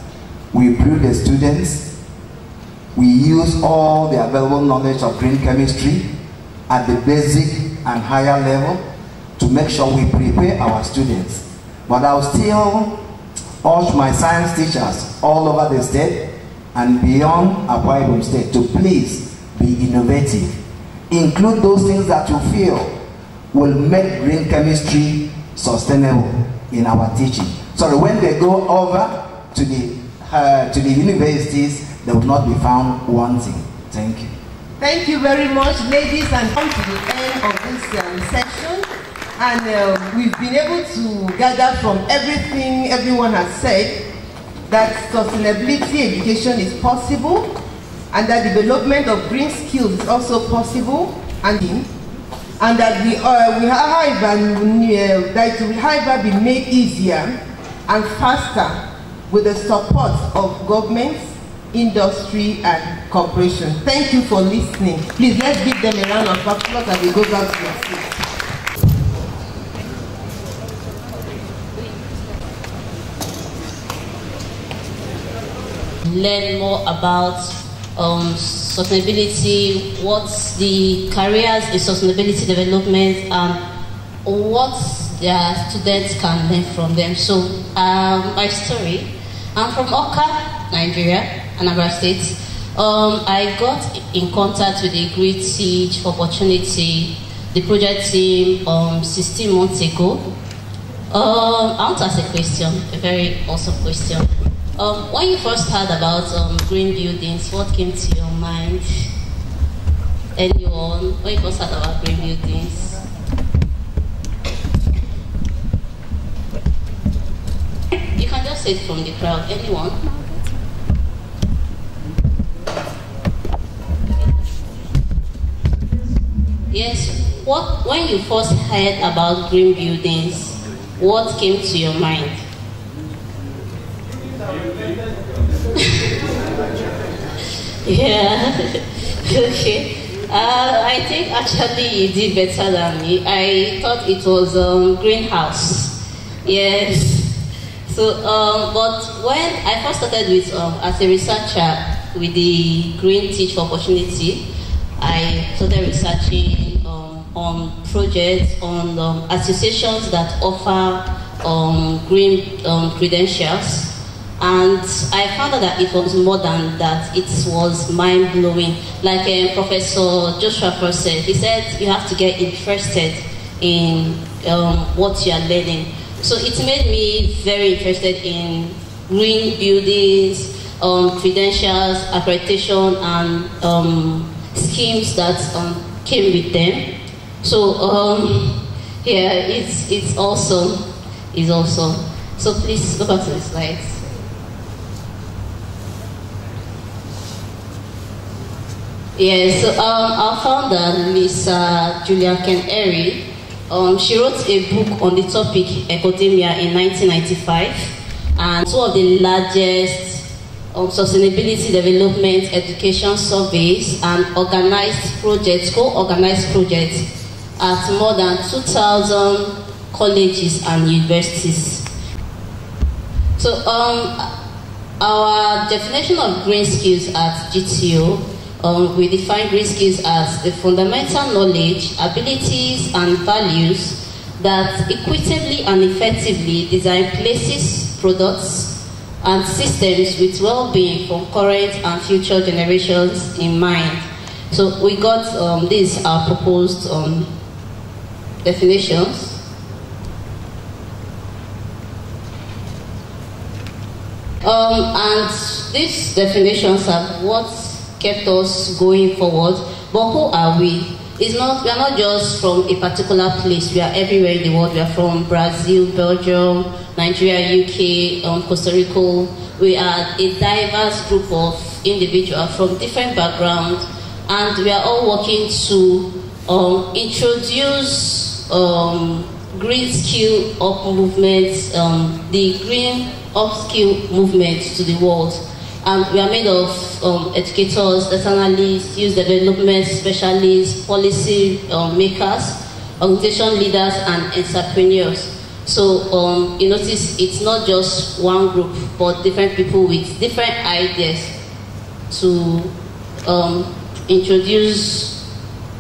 [SPEAKER 9] we brief the students, we use all the available knowledge of green chemistry at the basic and higher level to make sure we prepare our students. But I'll still urge my science teachers all over the state and beyond Akwa Ibom State to please be innovative. Include those things that you feel will make green chemistry sustainable in our teaching. So when they go over to the universities, they will not be found wanting. Thank you.
[SPEAKER 8] Thank you very much, ladies, and come to the end of this session. And we've been able to gather from everything everyone has said that sustainability education is possible and that development of green skills is also possible and that it will however be made easier and faster with the support of governments, industry, and corporation. Thank you for listening. Please let's give them a round of applause as they go back to their seats.
[SPEAKER 6] Learn more about sustainability, what's the careers in sustainability development, and what their students can learn from them. So my story, I'm from Oka, Nigeria, Anambra State. I got in contact with the Great Siege opportunity, the project team 16 months ago. I want to ask a question, a very awesome question. When you first heard about green buildings, what came to your mind? Anyone? When you first heard about green buildings? participate from the crowd. Anyone? Yes. When you first heard about green buildings, what came to your mind? Yeah. Okay. I think actually you did better than me. I thought it was greenhouse. Yes. So, but when I first started with as a researcher with the Green Teach for Opportunity, I started researching on projects, on associations that offer green credentials. And I found out that it was more than that. It was mind-blowing. Like Professor Joshua first said, he said you have to get interested in what you are learning. So it made me very interested in green buildings, credentials, accreditation, and schemes that came with them. So yeah, it's awesome. It's awesome. So please go back to the slides. Yeah, so our founder, Ms. Julia Keneri, she wrote a book on the topic Ecodemia in 1995, and two of the largest sustainability development education surveys and co-organized projects at more than 2,000 colleges and universities. So our definition of green skills at GTO, we define green skills as the fundamental knowledge, abilities, and values that equitably and effectively design places, products, and systems with well-being for current and future generations in mind. So we got these are proposed definitions. And these definitions are what kept us going forward. But who are we? We are not just from a particular place. We are everywhere in the world. We are from Brazil, Belgium, Nigeria, UK, Costa Rica. We are a diverse group of individuals from different backgrounds, and we are all working to introduce green skill up movements, the green upskill movement to the world. And we are made of educators, data analysts, youth development specialists, policy makers, organization leaders, and entrepreneurs. So you notice it's not just one group, but different people with different ideas to introduce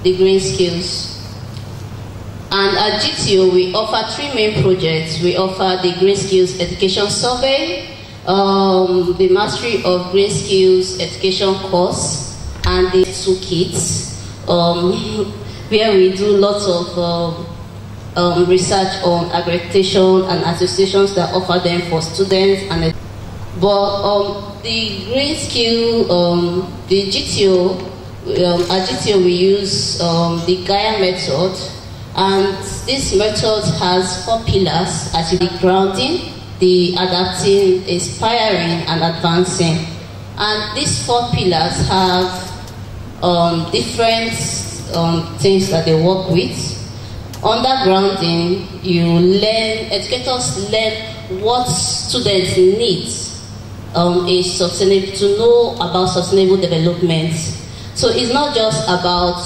[SPEAKER 6] the green skills. And at GTO, we offer three main projects. We offer the Green Skills Education Survey, the Mastery of Green Skills Education course, and the toolkits, where we do lots of research on accreditation and associations that offer them for students. And the green skill, the GTO, at GTO we use the Gaia method, and this method has 4 pillars: as the grounding, the adapting, inspiring, and advancing. And these 4 pillars have different things that they work with. Under grounding, educators learn what students need to know about sustainable development. So it's not just about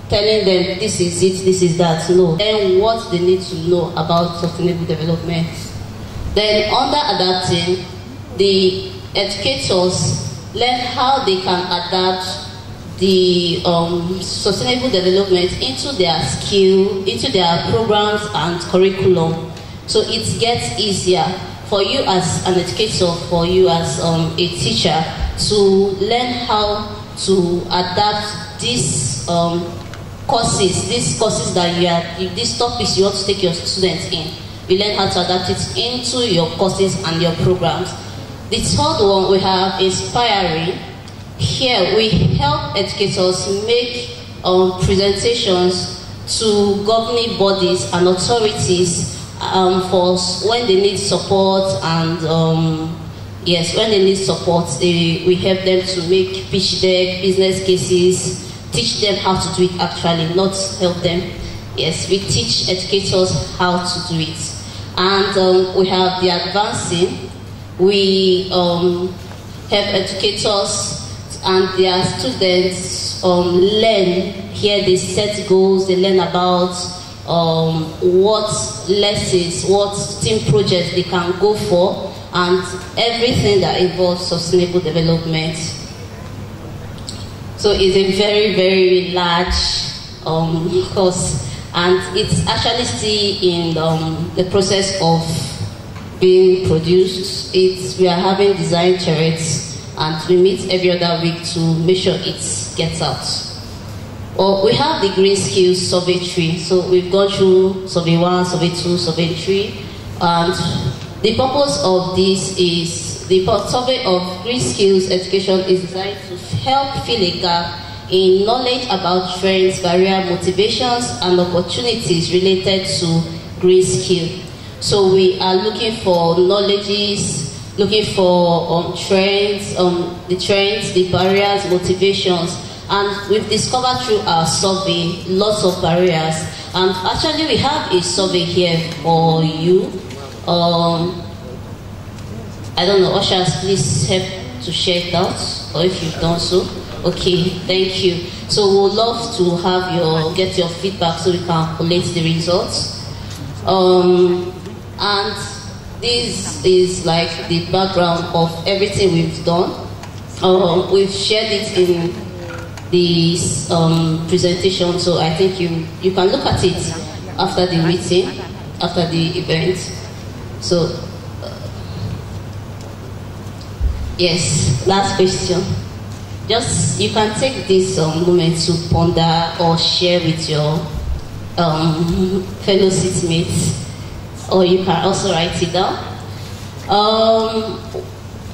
[SPEAKER 6] telling them this is it, this is that. No, then what they need to know about sustainable development. Then under adapting, the educators learn how they can adapt the sustainable development into their skill, into their programs and curriculum. So it gets easier for you as an educator, for you as a teacher, to learn how to adapt these courses, these topics you want to take your students in. You learn how to adapt it into your courses and your programs. The third one we have inspiring. Here we help educators make presentations to governing bodies and authorities for when they need support, and yes, when they need support, we help them to make pitch deck, business cases, teach them how to do it actually, not help them. Yes, we teach educators how to do it. And we have the advancing. We help educators and their students learn. Here they set goals, they learn about what lessons, what team projects they can go for, and everything that involves sustainable development. So it's a very, very large course, and it's actually still in the process of being produced. We are having design charrettes, and we meet every other week to make sure it gets out. Well, we have the green skills survey tree. So we've gone through survey 1, survey 2, survey 3, and the purpose of this is the survey of green skills education is designed to help fill a gap in knowledge about trends, barriers, motivations, and opportunities related to green skill. So we are looking for knowledges, looking for trends, the trends, the barriers, motivations, and we've discovered through our survey lots of barriers. And actually, we have a survey here for you. I don't know, ushers, please help to share it out, or if you've done so. Okay, thank you. So we'd love to have get your feedback so we can collate the results. And this is like the background of everything we've done. We've shared it in this presentation, so I think you can look at it after the meeting, after the event. So yes, last question. Just you can take this moment to ponder or share with your fellow seatmates, or you can also write it down.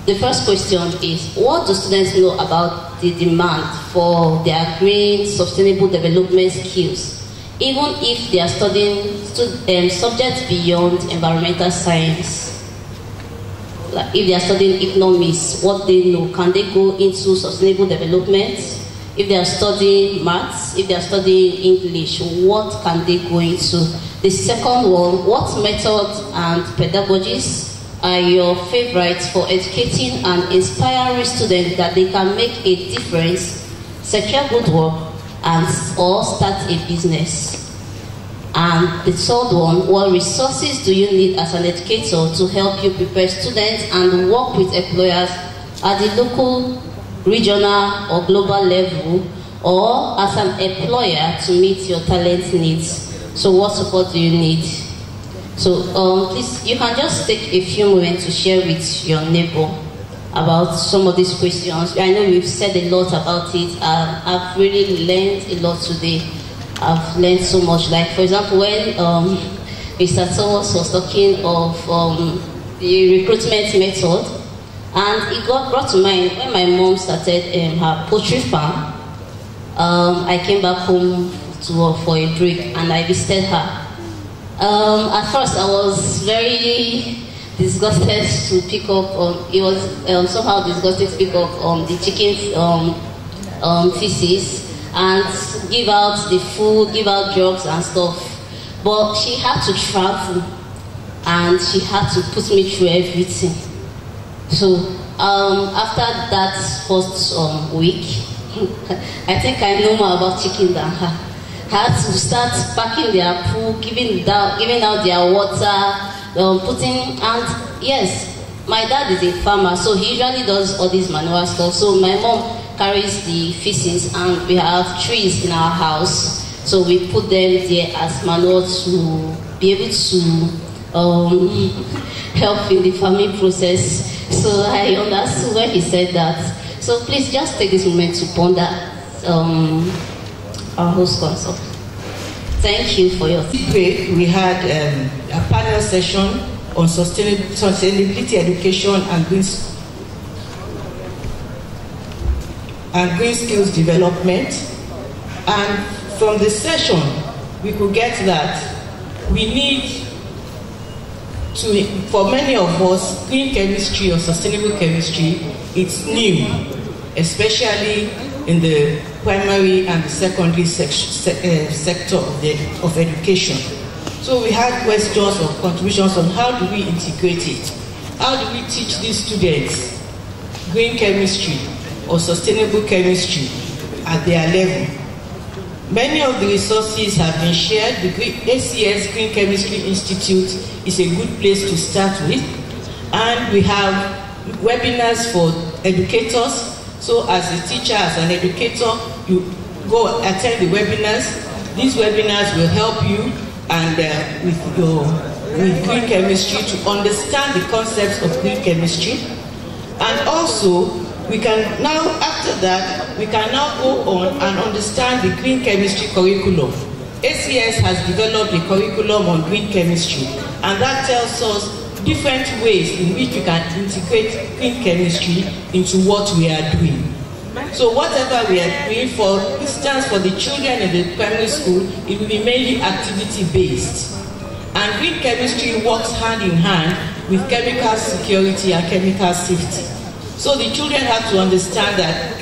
[SPEAKER 6] The first question is, what do students know about the demand for their green sustainable development skills, even if they are studying subjects beyond environmental science? Like if they are studying economics, what they know, can they go into sustainable development? If they are studying maths, if they are studying English, what can they go into? The second one, what methods and pedagogies are your favorites for educating and inspiring students that they can make a difference, secure good work, or start a business? And the third one, what resources do you need as an educator to help you prepare students and work with employers at the local, regional, or global level, or as an employer to meet your talent needs? So what support do you need? So please, you can just take a few moments to share with your neighbor about some of these questions. I know we've said a lot about it. I've really learned a lot today. I've learned so much. Like, for example, when Mr. Thomas was talking of the recruitment method, and it brought to mind when my mom started her poultry farm. I came back home for a break, and I visited her. At first, I was very disgusted to pick up. It was somehow disgusting to pick up the chicken feces and give out the food, give out drugs and stuff. But she had to travel, and she had to put me through everything. So after that first week, I think I know more about chicken than her. I had to start packing their food, giving out their water, and yes, my dad is a farmer, so he usually does all this manual stuff. So my mom carries the feces, and we have trees in our house, so we put them there as manure to be able to help in the farming process. So I understood when he said that. So please just take this moment to ponder our host concept. Thank you for your
[SPEAKER 18] feedback. We had a panel session on sustainability education and green skills development. And from the session, we could get that we need for many of us, green chemistry or sustainable chemistry, it's new, especially in the primary and the secondary sector of education. So we had questions or contributions on how do we integrate it? How do we teach these students green chemistry or sustainable chemistry at their level? Many of the resources have been shared. The ACS Green Chemistry Institute is a good place to start with. And we have webinars for educators. So as a teacher, as an educator, you go attend the webinars. These webinars will help you and with green chemistry to understand the concepts of green chemistry. And also, we can now, after that, we can now go on and understand the green chemistry curriculum. ACS has developed a curriculum on green chemistry, and that tells us different ways in which we can integrate green chemistry into what we are doing. So whatever we are doing, for instance, for the children in the primary school, it will be mainly activity-based. And green chemistry works hand in hand with chemical security and chemical safety. So the children have to understand that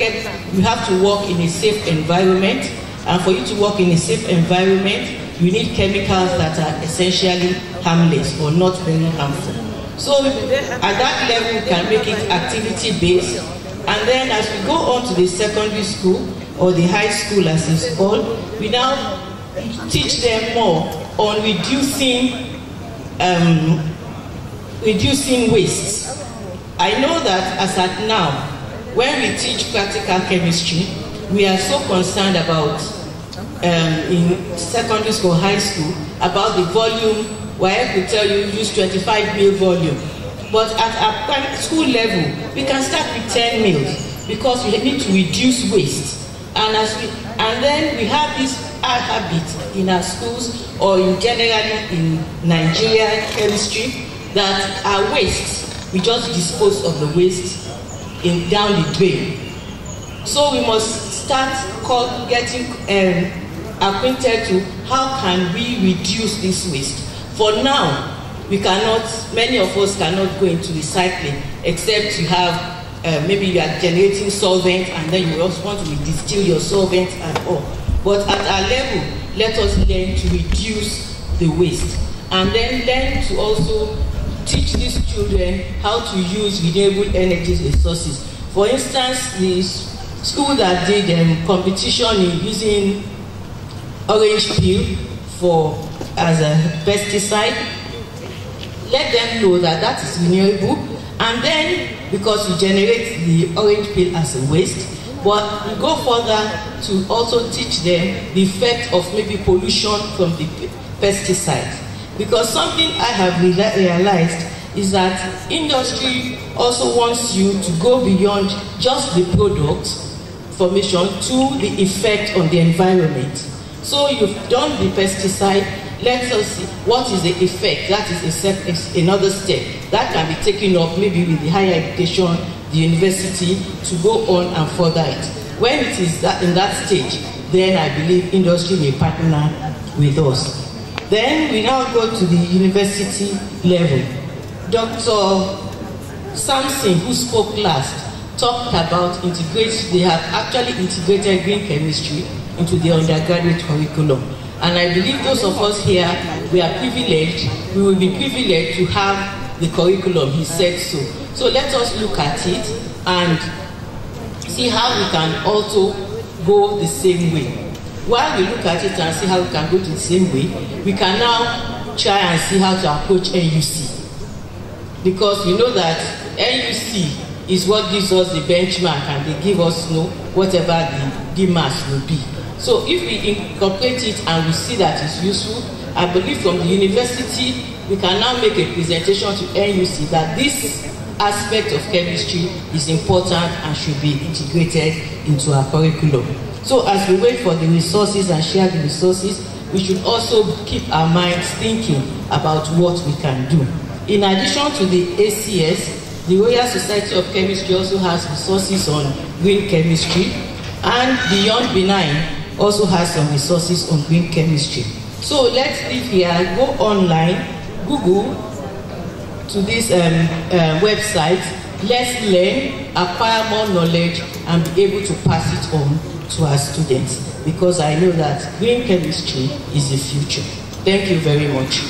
[SPEAKER 18] you have to work in a safe environment, and for you to work in a safe environment, you need chemicals that are essentially harmless or not very harmful. So at that level, we can make it activity-based, and then as we go on to the secondary school or the high school as it's called, we now teach them more on reducing waste. I know that as at now, when we teach practical chemistry, we are so concerned about, in secondary school, high school, about the volume, where I could tell you use 25 ml volume. But at our primary school level, we can start with 10 ml because we need to reduce waste. And then we have this habit in our schools or generally in Nigeria chemistry that our waste, we just dispose of the waste down the drain. So we must start getting acquainted to how can we reduce this waste. For now, we cannot, many of us cannot go into recycling except you have, maybe you are generating solvent and then you also want to distill your solvent and all. But at our level, let us learn to reduce the waste and then learn to also teach these children how to use renewable energy resources. For instance, the school that did competition in using orange peel as a pesticide, let them know that that is renewable, and then because we generate the orange peel as a waste, but we go further to also teach them the effect of maybe pollution from the pesticide. Because something I have realized is that industry also wants you to go beyond just the product formation to the effect on the environment. So you've done the pesticide, let us see what is the effect. That is another step that can be taken up maybe with the higher education, the university, to go on and further it. When it is in that stage, then I believe industry may partner with us. Then we now go to the university level. Dr. Sampson, who spoke last, talked about integration. They have actually integrated green chemistry into the undergraduate curriculum. And I believe those of us here, we are privileged, we will be privileged to have the curriculum, he said so. So let us look at it and see how we can also go the same way. While we look at it and see how we can go to the same way, we can now try and see how to approach NUC. Because we know that NUC is what gives us the benchmark and they give us whatever the demands will be. So if we incorporate it and we see that it's useful, I believe from the university, we can now make a presentation to NUC that this aspect of chemistry is important and should be integrated into our curriculum. So as we wait for the resources and share the resources, we should also keep our minds thinking about what we can do. In addition to the ACS, the Royal Society of Chemistry also has resources on green chemistry, and Beyond Benign also has some resources on green chemistry. So let's leave here, go online, Google to this website. Let's learn, acquire more knowledge, and be able to pass it on to our students, because I know that green chemistry is the future. Thank you very much.